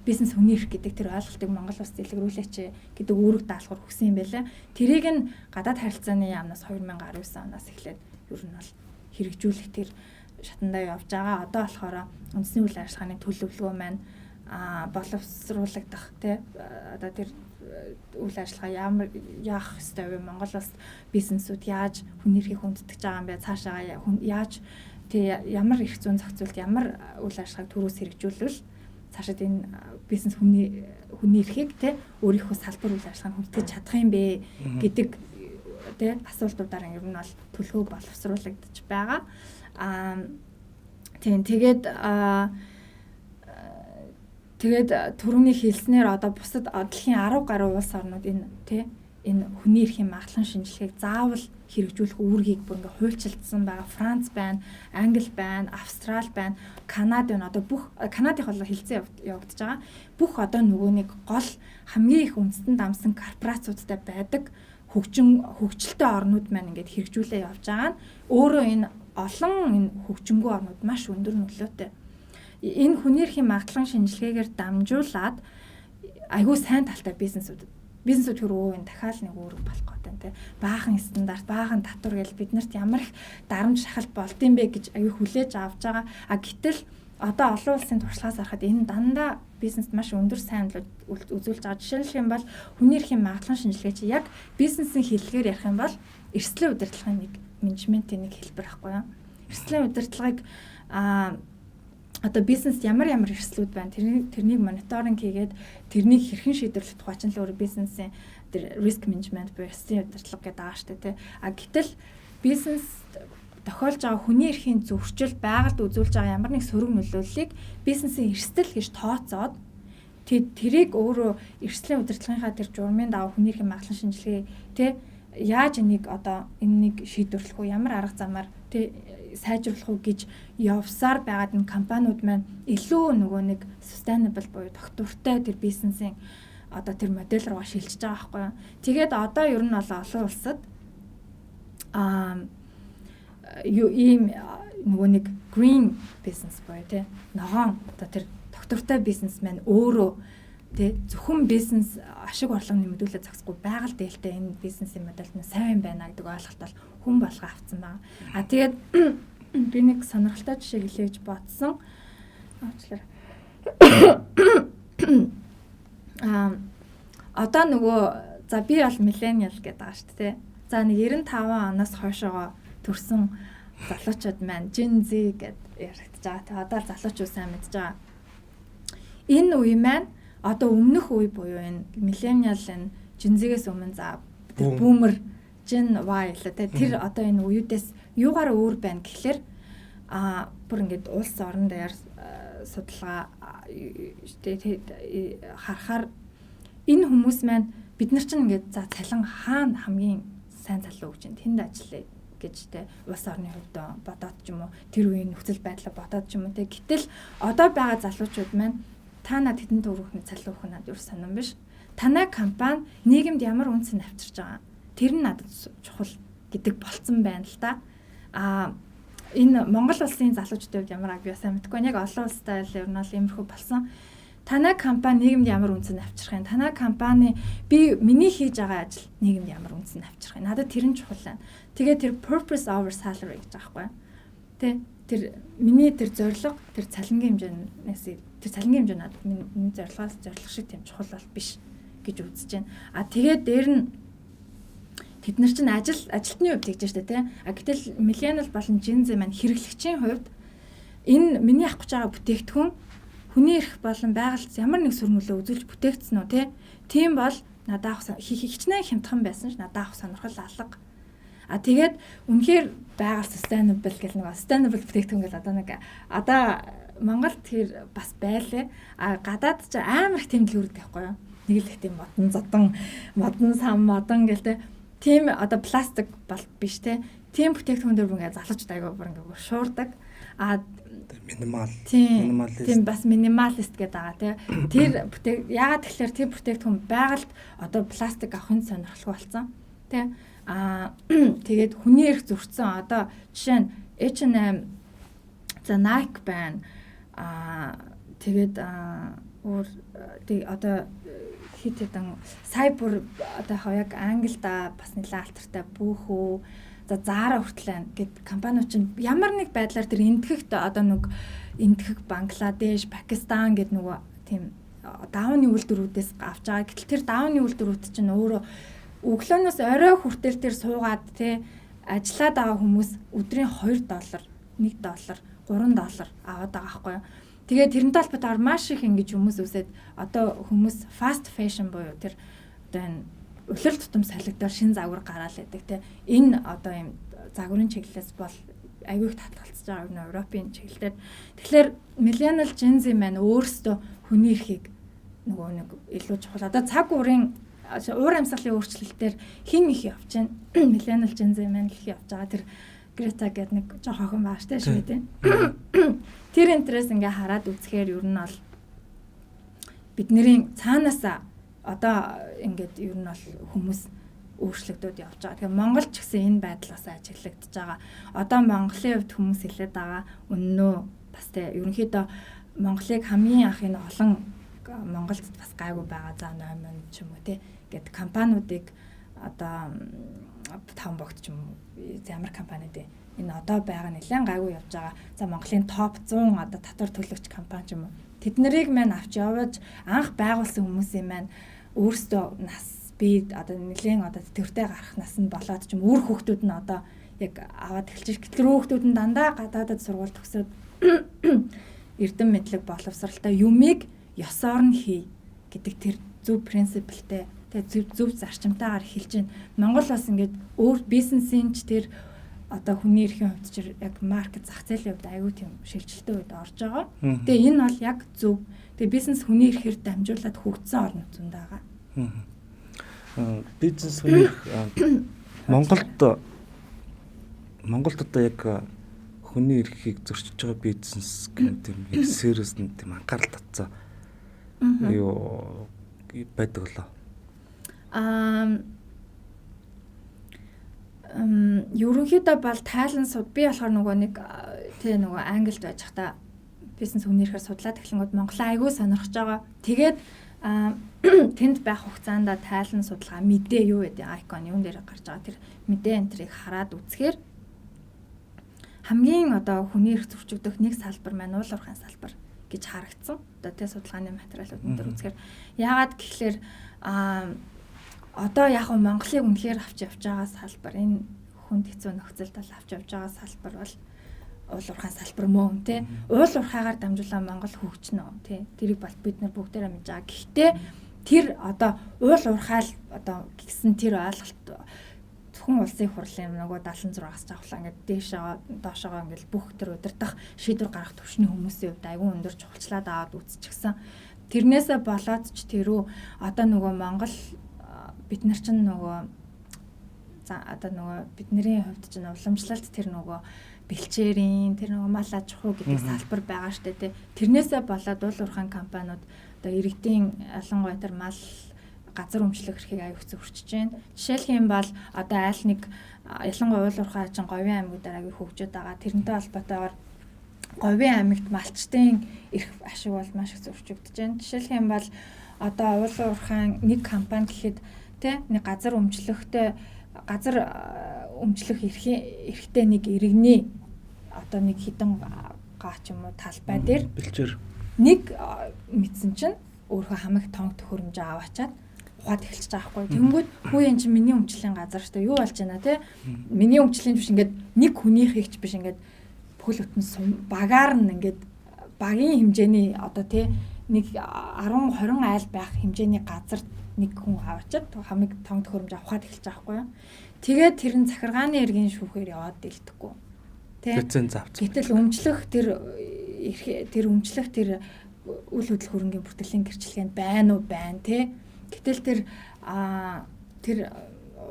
Бизнес хүний эрх гэдэг тэр ойлголтыг Монгол улс дэлгэрүүлээч гэдэг үүрэг даалгавар өгсөн юм байлаа. Тэрийг нь гадаад харилцааны яамнаас 2019 оноос эхлээд ер нь бол хэрэгжүүлэх тэр шатандаа явж байгаа. Одоо болохоор үндэсний үйл ажиллагааны төлөвлөгөө маань боловсруулагдах тий одоо тэр үйл ажиллагаа ямар яах ёстой вэ? Монгол улс бизнесүүд яаж хүний эрхийг хүндэтгэж байгаа юм бэ? Цаашаа яаж ямар эрх зүйн зохицуулт ямар үйл ажиллагааг төрөөс хэрэгжүүлвэл цаашаа энэ бизнес хүний эрхийг тий өөрийнхөө салбар үйл ажиллагааг хүндэтгэж чадах юм бэ гэдэг тий асуултуудаар ер нь бол төлөвлөгөө боловсруулагдаж байгаа. Тэгээд түрүүний хэлснээр одоо бусад дэлхийн 10 гаруй улс орнууд энэ хүний эрхийн магадлан шинжилгээг заавал хэрэгжүүлэх үүргийг бүр ингээ хуульчилдсан байгаа. Франц байна, Англи байна, Австрали байна, Канада байна. Одоо бүх Канадын бол хилцээ явагдаж байгаа. Бүх одоо нөгөө нэг гол хамгийн их үндэстэн дамсан корпорациудтай байдаг хөгжилтэй орнууд маань ингээд хэрэгжүүлээ явж байгаа нь өөрөө энэ олон энэ хөгжингүү орнууд маш өндөр нөлөөтэй. Энэ хүний эрхийн магадлан шинжилгээгээр дамжуулаад айгүй сайн талтай бизнесүүд хөрөө энэ дахиад нэг үүрэг болох гэдэг те баахан стандарт баахан татвар гэж биднэрт ямар их дарамт шахалт болдсон бэ гэж айгүй хүлээж авч байгаа. Гэтэл одоо олон улсын туршлагаас харахад энэ дандаа бизнест маш өндөр сайн үзүүлж байгаа. Жишээлх юм бол хүний эрхийн магадлан шинжилгээ чи яг бизнесийн хэллэгээр ярих юм бол эрсдлийн удирдлагын нэг менежментийн нэг хэлбэр байхгүй юу? Эрсдлийн удирдлагыг одоо бизнес ямар эрсдлүүд байна тэрнийг мониторинг хийгээд тэрнийг хэрхэн шийдвэрлэх тухай ч л өөр бизнесийн тэр риск менежмент буюу эсрэг удирдлага гэдэг байгаа шүү дээ. Гэтэл бизнес тохиолж байгаа хүний эрхийн зөрчил байгальд үзүүлж байгаа ямар нэг сөрөг нөлөөллийг бизнесийн эрсдэл гэж тооцоод тэрийг өөрөө эрсдлийн удирдлагынхаа тэр журмын дагуу хүний эрхийн магадлан шинжилгээ тэ яаж энийг одоо энэнийг шийдвэрлэх үү, ямар арга замаар тэ сайжруулах уу гэж явсаар байгаад энэ компаниуд маань илүү нөгөө нэг sustainable буюу тогтвортой тэр бизнесийн одоо тэр модель руугаа шилжиж байгаа байхгүй юу. Тэгээд одоо ер нь бол олон улсад ийм нөгөө нэг green business буюу тэ ногоон одоо тэр тогтвортой бизнесмен өөрөө тэ зөвхөн бизнес ашиг орлого нэмэгдүүлээд зогсохгүй байгаль дээлтэй энэ бизнесийн модель нь сайн байна гэдэг ойлголтол хүн болго авцсан байна. Тэгээд би нэг сонирхолтой жишээ хэлье гэж бодсон. Одоо нөгөө за би бол millennial гэдэг байгаа шүү дээ. За нэг 95 оноос хойшоо төрсэн залуучууд маань Gen Z гэд яригдж байгаа. Тэгээ одоо залуучууд сайн мэдж байгаа. Энэ үе маань одоо өмнөх үе буюу энэ millennial энэ Gen Z-гээс өмнө за boomer Gen Y л тэ тэр одоо энэ үеүдээс юугаар өөр байна гэхэлэр бүр ингээд улс орон дээр судалгаа харахаар энэ хүмүүс маань бид нар чинь ингээд за цалин хаана хамгийн сайн залуу гэж тэнд ажиллая гэж тэ улс орны хувьд бодоод ч юм уу тэр үеийн нөхцөл байдлаа бодоод ч юм уу тэ гэтэл одоо байгаа залуучууд маань та над хэдэн төгрөгийн цалин өгөх надад юу сонирн биш. Танай компани нийгэмд ямар үнцэн авчирч байгаа. Тэр нь надад чухал гэдэг болцсон байна л да. Энэ Монгол улсын залуучдын хувьд ямар би сайн мэдгүй. Яг олон улстай л ер нь бол иймэрхүү болсон. Танай компани нийгэмд ямар үнцэн авчрах юм. Танай компани миний хийж байгаа ажил нийгэмд ямар үнцэн авчрах юм. Надад тэр нь чухал байна. Тэгээ тэр purpose over salary гэж байгаа байхгүй. Тэр миний тэр зорилго тэр цалингийн хэмжээнээс тэр цалингийн хэмжээ надад миний зорилго шиг тийм чухал бол биш гэж үзэж байна. Тэгээд дээр нь тэд нар чинь ажилтны хувьд тэгж штэ тий. Гэтэл millennial болон Gen Z маань хэрэглэгчийн хувьд энэ миний авах гэж байгаа бүтээгдэхүүн хүний эрх болон байгальд ямар нэг сөрмөлөө үзүүлж бүтээгдсэн үү тий. Тийм бол надад авах хичнээн хямдхан байсан ш надад авах сонирхол алга. Тэгээд үнэхээр байгаль sustainable гэх нэг sustainable бүтээгдэхүүн гэж одоо Монголд тэр бас байлаа. Гадаад ч амар их тэмдэглэл үүрдэг байхгүй юу? Нэг л их тийм модон сам гэлтэй. Тийм одоо пластик бол биш те. Тийм бүтээгдэхүүн дээр ингээ залуучууд аягаа бүр ингээ шуурдаг. Минималист. Тийм бас минималист гэдэг байгаа те. Тэр яагаад тэгэхээр тэр бүтээгдэхүүн байгальд одоо пластик авахын сонирхолтой болсон. Тэ. Тэгээд хүний эрх зөрчсөн одоо жишээ нь H&M за Nike байна. Тэгээд одоо хит хэдэн сая бүр одоо яг Англида бас нэлээд алтартай Boohoo за Zara хүртэл гэд компаниуд чинь ямар нэг байдлаар тэр энтгэхт одоо энтгэх Бангладеш, Пакистан гэд нөгөө тийм даавны үйлдвэрүүдээс авч байгаа. Гэтэл тэр даавны үйлдвэрүүд чинь өөрөө өглөөнөөс орой хүртэл тэр суугаад те ажиллаад байгаа хүмүүс өдрийн $2, $1, $3 аваад байгаа байхгүй юу. Тэгээд тэрнтэй холбоотойгоор маш их ингэж хүмүүс үсээд одоо хүмүүс fast fashion буюу тэр одоо энэ улирал тутам салгидаар шин загвар гараал байдаг те. Энэ одоо юм загварын чиглэлээс бол аюул их татгалцж байгаа юм Европын чиглэлээр. Тэгэхээр millennial Gen Z маань өөрсдөө хүний эрхийг нөгөө нэг илүү чухал. Одоо цаг уурын уур амьсгалын өөрчлөлтөөр хин их явж байна. Millennial Gen Z маань их явж байгаа. Тэр Greta гэдэг нэг жоох охин байгаа штэ шүү дээ. Тэр интерес ингээ хараад үзэхээр ер нь бол бидний цаанаасаа одоо ингээд ер нь бол хүмүүс өөрчлөгдөд явж байгаа. Тэгэхээр Монгол ч гэсэн энэ байдлаас ажиглагдж байгаа. Одоо Монголын хувьд хүмүүс хэлээд байгаа үннөө бас тэ ерөнхийдөө Монголыг хамгийн анх энэ олон Монголд бас гайгүй байгаа за номон ч юм уу те гэд компаниудыг одоо таван богт ч юм уу ямар компанид энэ одоо байгаа нэлээд гайгүй явж байгаа. За Монголын топ 100 одоо татвар төлөгч компани ч юм уу тэд нарыг маань авч явж анх байгуулсан хүмүүсийн маань өөрсдөө нас би одоо нэлээд одоо төвтэй гарах нас нь болоод ч юм өөр хүүхдүүд нь одоо яг аваад эхэлж гэтэл хүүхдүүд нь дандаа гадаадад сургууль төгсөөд эрдэм мэдлэг боловсралтай юмыг ёсоор нь хий гэдэг тэр зөв принциптэй зөв зарчимтайгаар хэлж байна. Монгол бас ингээд өөр бизнесийн ч тэр одоо хүний эрхийн хувьд ч яг маркет зах зээлийн хувьд аюу тийм шилжилттэй үед орж байгаа. Тэгээ энэ бол яг зөв. Тэгээ бизнес хүний эрхээр дамжуулаад хөгжсөн орн зүүнд байгаа. Бизнес хүний Монголд одоо яг хүний эрхийг зөрчиж байгаа бизнес гэмт юм сервис нь тийм анхаарал татсан. Юу байдаг лөө. Ерөнхийдөө бол тайлан би болохоор нэг англид байж хата бизнес хүний эрхээр судлаад эхлэнгүүд Монголын аягүй сонирхож байгаа. Тэгээд тэнд байх хугацаанд тайлан судалгаа мэдээ юу гэдэг айкон юун дээр гарч байгаа тэр мэдээ энтрийг хараад үзэхээр хамгийн одоо хүний эрх зөрчигдөх нэг салбар маань уул уурхайн салбар гэж харагдсан. Одоо тэ судалгааны материалууд энэ төр үзэхээр яагаад гэхэлэр одоо яг нь Монголыг үнэхээр авч явж байгаа салбар энэ хүнд хэцүү нөхцөлд авч явж байгаа салбар бол уул уурхайн салбар мөн тий. Уул уурхайгаар дамжуулан Монгол хөгжнө тий. Тэрийг бол бид нар бүгдээрээ мэдж байгаа. Гэхдээ тэр одоо уул уурхайл одоо гэсэн тэр ойлголт зөвхөн улсын хурлын нөгөө 76-аас жавхлаа ингээд дээшээ доошоо ингээд бүх тэр удирдах шийдвэр гаргах төвшний хүмүүсийн хувьд аягүй өндөр чухалчлаад аваад үзчихсэн. Тэрнээсээ болоод ч тэрөө одоо нөгөө Монгол бид нар чинь нөгөө одоо нөгөө бидний хувьд чинь уламжлалт тэр нөгөө бэлчээрийн тэр нөгөө мал аж ахуй гэдэг салбар байгаа штэ тий. Тэрнээсээ болоод уул уурхайн компаниуд одоо иргэдийн ялангуяа тэр мал газар өмчлөх эрхийг аяг зөвчөж байна. Жишээлх юм бол одоо айл нэг ялангуяа уул уурхай чинь Говийн аймагудаар аяг хөгжөөд байгаа. Тэрнтэй холбоотойгоор Говийн аймагт малчтын эрх ашиг бол маш их зөвчөгдөж байна. Жишээлх юм бол одоо уул уурхайн нэг компани гэхэд тий нэг газар өмчлөх эрхтэй нэг иргэний одоо нэг хідэн гаач юм уу талбай дээр бэлчээр нэг мэдсэн чинь өөрөө хамаг тоног төхөөрөмж аваачаад ухаад эхэлчихэж байгаа хгүй. Тэнгүүд хүү энэ чинь миний өмчлийн газар шүү дээ. Юу болж байна те? Миний өмчлийн биш ингээд нэг хүнийхийгч биш ингээд бүхэл бүтэн багаар нь ингээд багийн хэмжээний одоо те нэг 10 20 айл байх хэмжээний газар нэг хүн аваачаад хамаг тоног төхөөрөмж авахад эхэлж байгаа хгүй. Тэгээд тэр нь захиргааны эргийн шүүхээр яваад дэлдэхгүй. Гэтэл өмчлөх тэр үйл хөдлөх хөрөнгийн бүртгэлийн гэрчлэгэнд байна уу байна те. Гэтэл тэр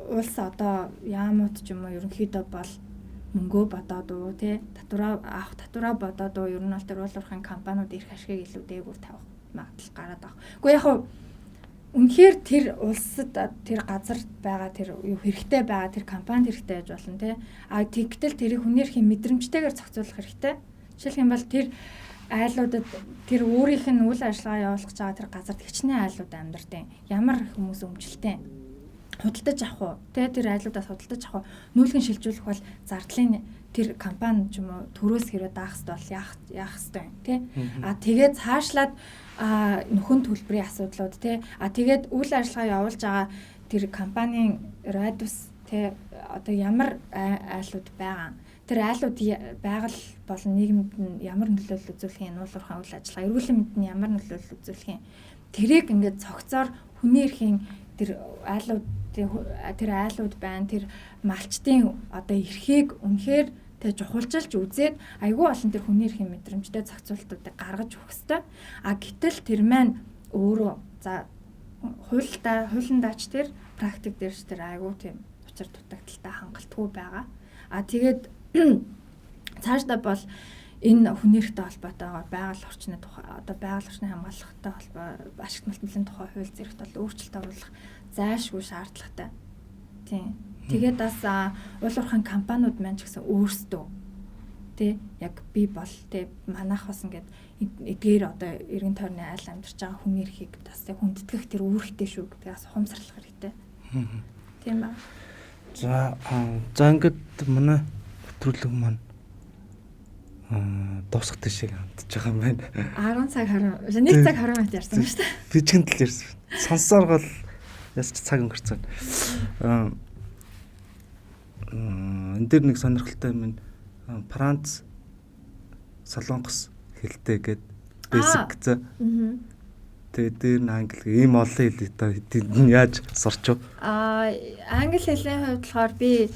улс одоо яамууд ч юм уу ерөнхийдөө бол мөнгөө бодоод уу те татвараа бодоод уу ер нь бол тэр уул уурхайн компаниуд эрх ашигыг илүү дээгүүр тавих магадлал гараад байгаа. Гэхдээ яг хуу үнэхээр тэр улсад тэр газар байгаа тэр юу хэрэгтэй байгаа тэр компанид хэрэгтэй байж болно те. Тэгтэл тэрийг хүний эрхийн мэдрэмжтэйгээр зохицуулах хэрэгтэй. Жишээлх юм бол тэр айлуудад тэр өөрийнх нь үйл ажиллагаа явуулах гэж байгаа тэр газарт хичнээн айлууд амьдардаг. Ямар хүмүүс өмчлөлтэй худалдаж авах уу? Тэр айлуудаас худалдаж авах нүүлгэн шилжүүлэх бол зардлын тэр компани ч юм уу төрөөс хэрэг даах хэрэгтэй бол яах хэрэгтэй юм тий. Тэгээд цаашлаад нөхөн төлбөрийн асуудлууд тий. Тэгээд үйл ажиллагаа явуулж байгаа тэр компанийн радиус тий одоо ямар айлууд байгаа. Тэр айлууд байгаль болон нийгэмд нь ямар нөлөөлөл үзүүлэх юм, уул уурхайн үйл ажиллагаа, эрүүл мэндэд нь ямар нөлөөлөл үзүүлэх юм. Тэрийг ингээд цогцоор хүний эрхийн тэр айлууд байна, тэр малчтын одоо эрхийг үнэхээр тэг жухалжилж үзээд айгүй олон тэр хүний эрхийн мэдрэмжтэй зохицуултуудыг гаргаж өгөх ёстой. Гэтэл тэр маань өөрөө за хуулиндаач тэр практик дээр ч тэр айгүй тийм учир дутагдaltaй хангалтгүй байгаа. Тэгээд цаашдаа бол энэ хүний эрхтэй холбоотойгоор байгаль орчны тухай одоо байгаль орчны хамгаалалттай холбоо ашигт мэлтмлийн тухай хууль зэрэгт бол өөрчлөлт оруулах зайлшгүй шаардлагатай. Тийм. Тэгээд бас уул уурхайн компаниуд маань ч гэсэн өөрсдөө тий яг би бол тий манайх бас ингээд эдгээр одоо эргэн тойрны айл амьдарч байгаа хүний эрхийг бас хүндэтгэх тэр үүрэгтэй шүү гэдэг бас ухамсарлах хэрэгтэй. Тийм ба. За ингээд манай нэвтрүүлэг маань дуусах шиг хандж байгаа юм байна. 10 цаг 1 цаг 20 минут ярьсан шүү дээ. Би ч гэнтэл ярьсан. Сонсоор гол ясч цаг өнгөрцөн. Энэ дээр нэг сонирхолтой юм. Франц, Солонгос, хэлтэй гээд basic за. Тэгээд дээр нь англи ийм олон хэл тэнд нь яаж сурч вэ? Англи хэлний хувьд болохоор би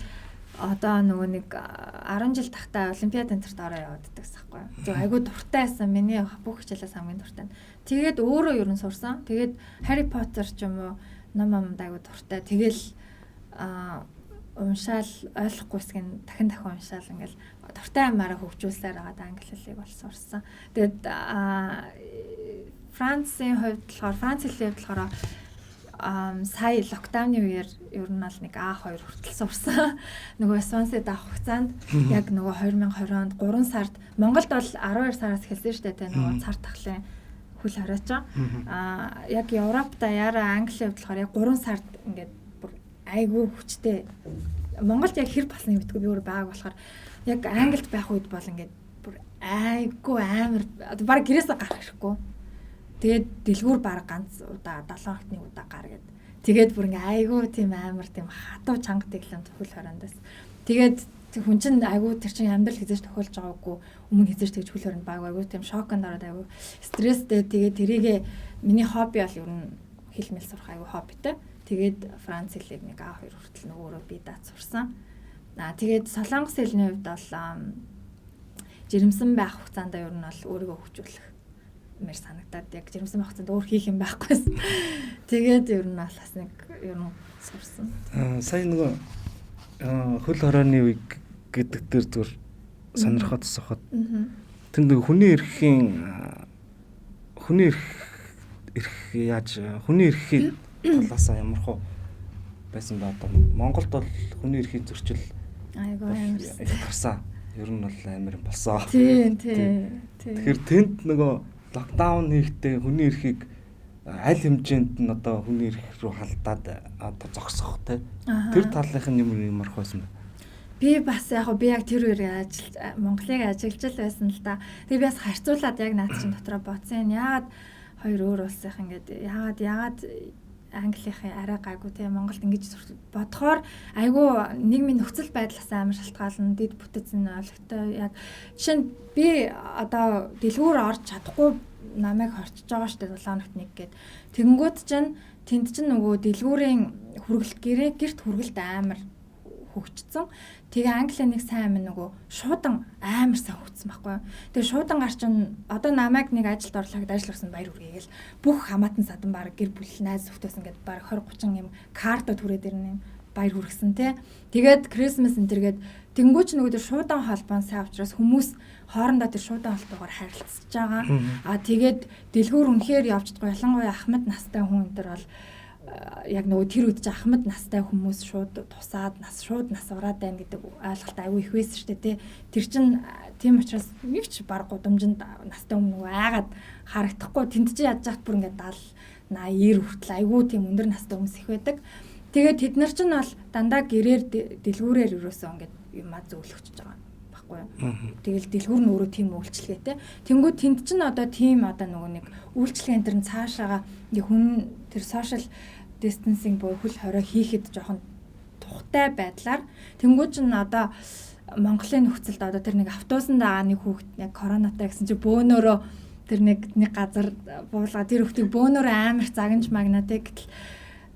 одоо нөгөө нэг 10 жил тахтаа олимпиад энтерт ороо явагддаг байхгүй юу. Зөв айгуу дуртай байсан. Миний бүх хичээлээс хамгийн дуртай. Тэгээд өөрөө ер нь сурсан. Тэгээд Harry Potter ч юм уу ном айгуу дуртай. Тэгэл уншаал ойлгохгүйсгэн дахин уншаал ингээл дуртай амаараа хөгжүүлсээр байгаа англи хэлийг бол сурсан. Тэгээд Францын хувьд болохоор Франц хэлний хувьд болохоор сая локдауны үеэр ер нь бол нэг А2 хүртэл сурсан. Нөгөө Свансед авах хугацаанд яг нөгөө 2020 онд 3 сард Монголд бол 12 сараас эхэлсэн шүү дээ. Нөгөө цар тахлын хөл хоройч. Яг Европт даяараа Английн хувьд болохоор яг 3 сард ингээд бүр айгүй хүчтэй. Монголд яг хэр болсныг мэдгүй би өөр байгааг болохоор яг Англид байх үед бол ингээд бүр айгүй амар баг гэрээсээ гарах хэрэггүй. Тэгээд дэлгүүр баг ганц удаа 7 хоногт нэг удаа гар гээд. Тэгээд бүр ингээ айгүй тийм амар тийм хатуу чанга тэглэн хөл хороондоос. Тэгээд хүн чинь айгүй тэр чинь амьдрал хизээж тохиолж байгаагүй өмнө хизээж тэгж хөл хороонд баг айгүй тийм шоконд ороод айгүй стресстэй. Тэгээд тэрийгээ миний хобби бол ер нь хэл мэл сурах айгүй хоббитэй. Тэгээд Франц хэлийг нэг А2 хүртэл нөгөөрөө би даад сурсан. Тэгээд солонгос хэлний хувьд бол жирэмсэн байх хугацаанд ер нь бол өөрийгөө хөгжүүлэх мэр санагдаад яг жирэмсэн байх хугацаанд өөр хийх юм байхгүйсэн. Тэгээд ер нь бас нэг ер нь сурсан. Сая нөгөө хөл хорооны үе гэдэг дээр зүгээр сонирхоод сохоод тэр нөгөө хүний эрхийн талаасаа ямархуу байсан ба одоо Монголд бол хүний эрхийн зөрчил айгүй амар гарсан. Ер нь бол амар болсон. Тийм. Тэгэхээр тэнд нөгөө локдаун хийхдээ хүний эрхийг аль хэмжээнд нь одоо хүний эрх рүү халдаад одоо зогсох те. Тэр талынх нь ямар байсан бэ? Би бас яг тэр үеэр Монголыг ажиллаж л байсан л да. Тэгээ би бас харьцуулаад яг наад чинь дотроо бодсон. Яагаад хоёр өөр улсынх ингээд яагаад Английнхын арай гайгүй те Монголд ингэж бодохоор айгүй нийгмийн нөхцөл байдлаас амар шалтгаална. Дэд бүтэц нь ойлгохтой. Яг жишээ нь би одоо дэлгүүр орж чадахгүй намайг хорчж байгаа штэ 7 хоногт нэг гээд. Тэгэнгүүт чинь тэнд чинь нөгөө дэлгүүрийн гэрт хүргэлт амар хөгжсөн. Тэгээ Англи нэг сайн юм нөгөө шуудан амар сайн хөгжсөн байхгүй. Тэгээ шуудан гар чинь одоо намайг нэг ажилд орлоход ажил орсон баяр хүргэгээл бүх хамаатан садан баг гэр бүл найз зөвхтөөс ингээд баг 20 30 юм картад хүрээд ирнэ баяр хүргэсэн те. Тэгээд Christmas энтергээд тэнгүүч нөгөө тэр шуудан холбоон сайн учраас хүмүүс хоорондоо тэр шуудан холбоогоор харилцаж байгаа. Тэгээд дэлгүүр үнэхээр явждаггүй ялангуяа Ахмад настай хүн энэ төр бол яг нөгөө тэр үед ч Ахмад настай хүмүүс шууд тусаад шууд нас ураад байна гэдэг ойлголт аюу их байсан шүү дээ тий. Тэр чин тийм учраас нэг ч баг гудамжинд настай хүн нөгөө айгаад харагдахгүй тэнд чи ядж хат бүр ингээд 70 80 хүртэл аюу тийм өндөр настай хүмүүс их байдаг. Тэгээд тэд нар чинь бол дандаа гэрээр дэлгүүрээр өрөөсөө ингээд юмаа зөвлөгчж байгаа байхгүй юу. Тэгэл дэлгүүр нь өөрөө тийм үйлчлэгээтэй. Тэнгүүд тэнд чинь одоо тийм одоо нөгөө нэг үйлчлэгээ энэ төр нь цаашаага хүн тэр social distancing буюу хөл хорой хийхэд жоохон тухтай байдлаар тэнгүүд чинь одоо Монголын нөхцөлд одоо тэр нэг автобусанд байгаа нэг хүүхэд яг коронатай гэсэн чи бөөнөрөө тэр нэг газар буулгаа тэр хүүхдийг бөөнөрөө амар загнаж магнаатай гэтэл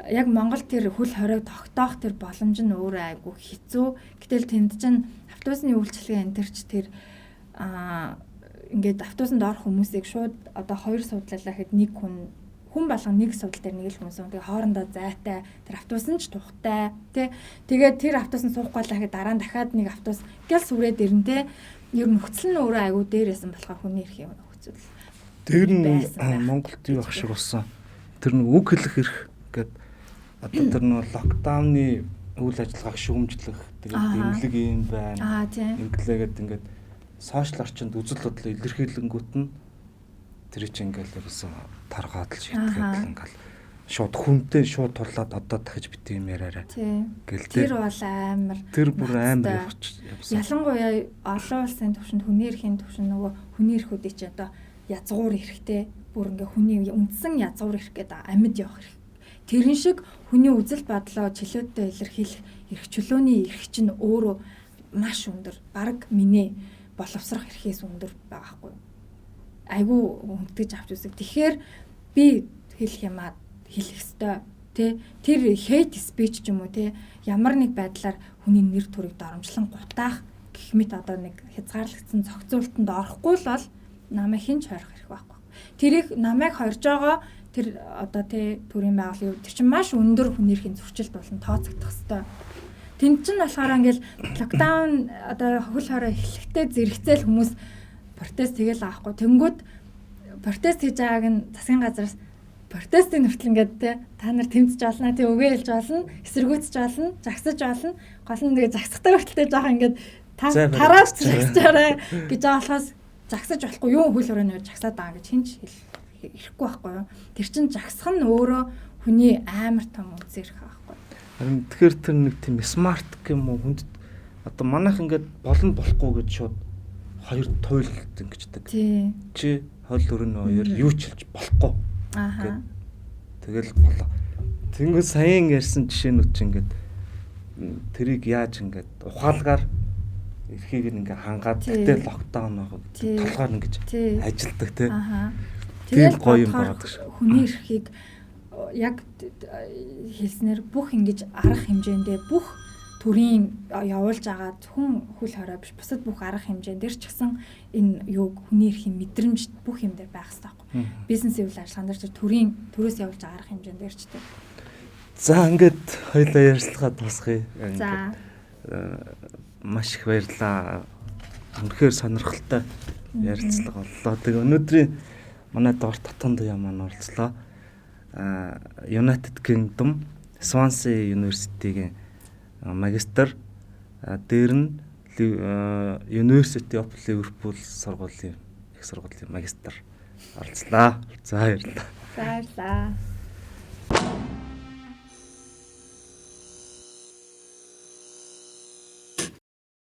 яг Монгол тэр хөл хорой тогтоох тэр боломж нь өөрөө айгүй хэцүү. Гэтэл тэнд чинь автобусны үйлчлэгээ энэ төр ч тэр ингээд автобусанд орох хүмүүсийг шууд одоо 2 судлалаа гэхэд нэг хүн болгон нэг судал дээр нэг л хүмүүс. Тэгээ хоорондоо зайтай тэр автобус нь ч тухтай тий. Тэгээд тэр автобусанд суухгүй л гэхэд дараа нь дахиад нэг автобус гэл сүрээд ирнэ тий. Ер нь нөхцөл нь өөрөө айгүй дээрээсэн болохоор хүний эрх юм нөхцөл. Тэр нь Монголд юу ах шиг болсон. Тэр нь үг хэлэх эрх гэдэг одоо тэр нөө локдауны үйл ажиллагааг шүүмжлэх тэгээд эмнэлэг юм байна. Инглигээд ингээд сошиал орчинд үзэл бодлоо илэрхийлэнгүүт нь тэр чинь ингээл ерөөсөн таргаад л шийтгэхэд ингээл шууд хүнтэй шууд турлаад одоо дахиж бит юм яриараа. Гэл тэр бол амар. Тэр бүр амар явсан. Ялангуяа олон улсын түвшинд хүний эрхийн түвшин нөгөө хүний эрхүүдийг чи одоо язгуур эрэхтэй бүр ингээ хүний үндсэн язгуур эрх гэдэг амьд явах эрх. Тэрэн шиг хүний үзэл бодлоо чөлөөтэй илэрхийлэх эрх чөлөөний эрх чинь өөрөө маш өндөр. Бараг миний боловсрох эрхээс өндөр байгаа хгүй. айгүй хүндэж авч үзэг. Тэгэхээр би хэлэх юмаа хэлэх ёстой. Тэ тэр hate speech ч юм уу те ямар нэг байдлаар хүний нэр төрийг доромжлон гутаах гэх мэт одоо нэг хязгаарлагдсан зохицуултанд орохгүй л бол намайг хинч хорих хэрэг байхгүй. Тэрийг намайг хорж байгаа тэр одоо тэ төрийн байгууллага юу тэр чинь маш өндөр хүнийрхийн зөрчилд болон тооцогдох хэвээр. Тэнд чинь болохоор ингээл локдаун одоо хөл хорой эхлэхдээ зэрэгцээл хүмүүс протест тэгэл аахгүй. Тэнгүүд протест хийж байгааг нь засгийн газараас протестын хүртэл ингээд те та нар тэмцэж олно, тэг өгөө хэлж олно, эсэргүүцэж олно, загсаж олно. Гол нь тэгээ загсахтай хүртэл жоох ингээд тараас загсажаарай гэж байгаа болохоос загсаж болохгүй юу хөл хоройн загсаад байгаа гэж хинч ирэхгүй байхгүй юу. Тэр чин загсах нь өөрөө хүний амар том үзэр хаахгүй. Харин тэгэхээр тэр нэг тийм смарт гэм үү хүнд одоо манайх ингээд болно болохгүй гэж шууд хоёр туйлд ингэждэг. Тий. Чи хол өрнө хоёр юу ч хэлж болохгүй. Ааха. Тэгэл болоо. Тэнгүү саяхан ярьсан жишээнүүд чинь ингээд тэрийг яаж ингээд ухаалгаар эрхийг ингээ хангаад тэгтээ локдаун байгаа толгоор ингэж ажилдаг тий. Ааха. Тэгэл гоё юм байгаа гэж. Хүний эрхийг яг хэлснээр бүх ингэж арга хэмжээндээ бүх төрийн явуулж байгаа зөвхөн хөл хорой биш бусад бүх арга хэмжээнд дэр ч гэсэн энэ юуг хүний эрхийн мэдрэмж бүх юм дээр байх хэрэгтэй байхгүй. Бизнес үйл ажиллагаанд дэр төрийн төрөөс явуулж байгаа арга хэмжээнд дэр ч тий. За ингээд хоёулаа ярилцлагаа дуусгая. За. Маш их баярлалаа. Үнэхээр сонирхолтой ярилцлага боллоо. Тэгээ өнөөдрийн манай дорт татхан дуяа маань оролцлоо. United Kingdom Swansea University-гийн магистр дээр нь University of Liverpool сургуулийн их сургуулийн магистр оролцлоо. За баярлалаа. Баярлалаа.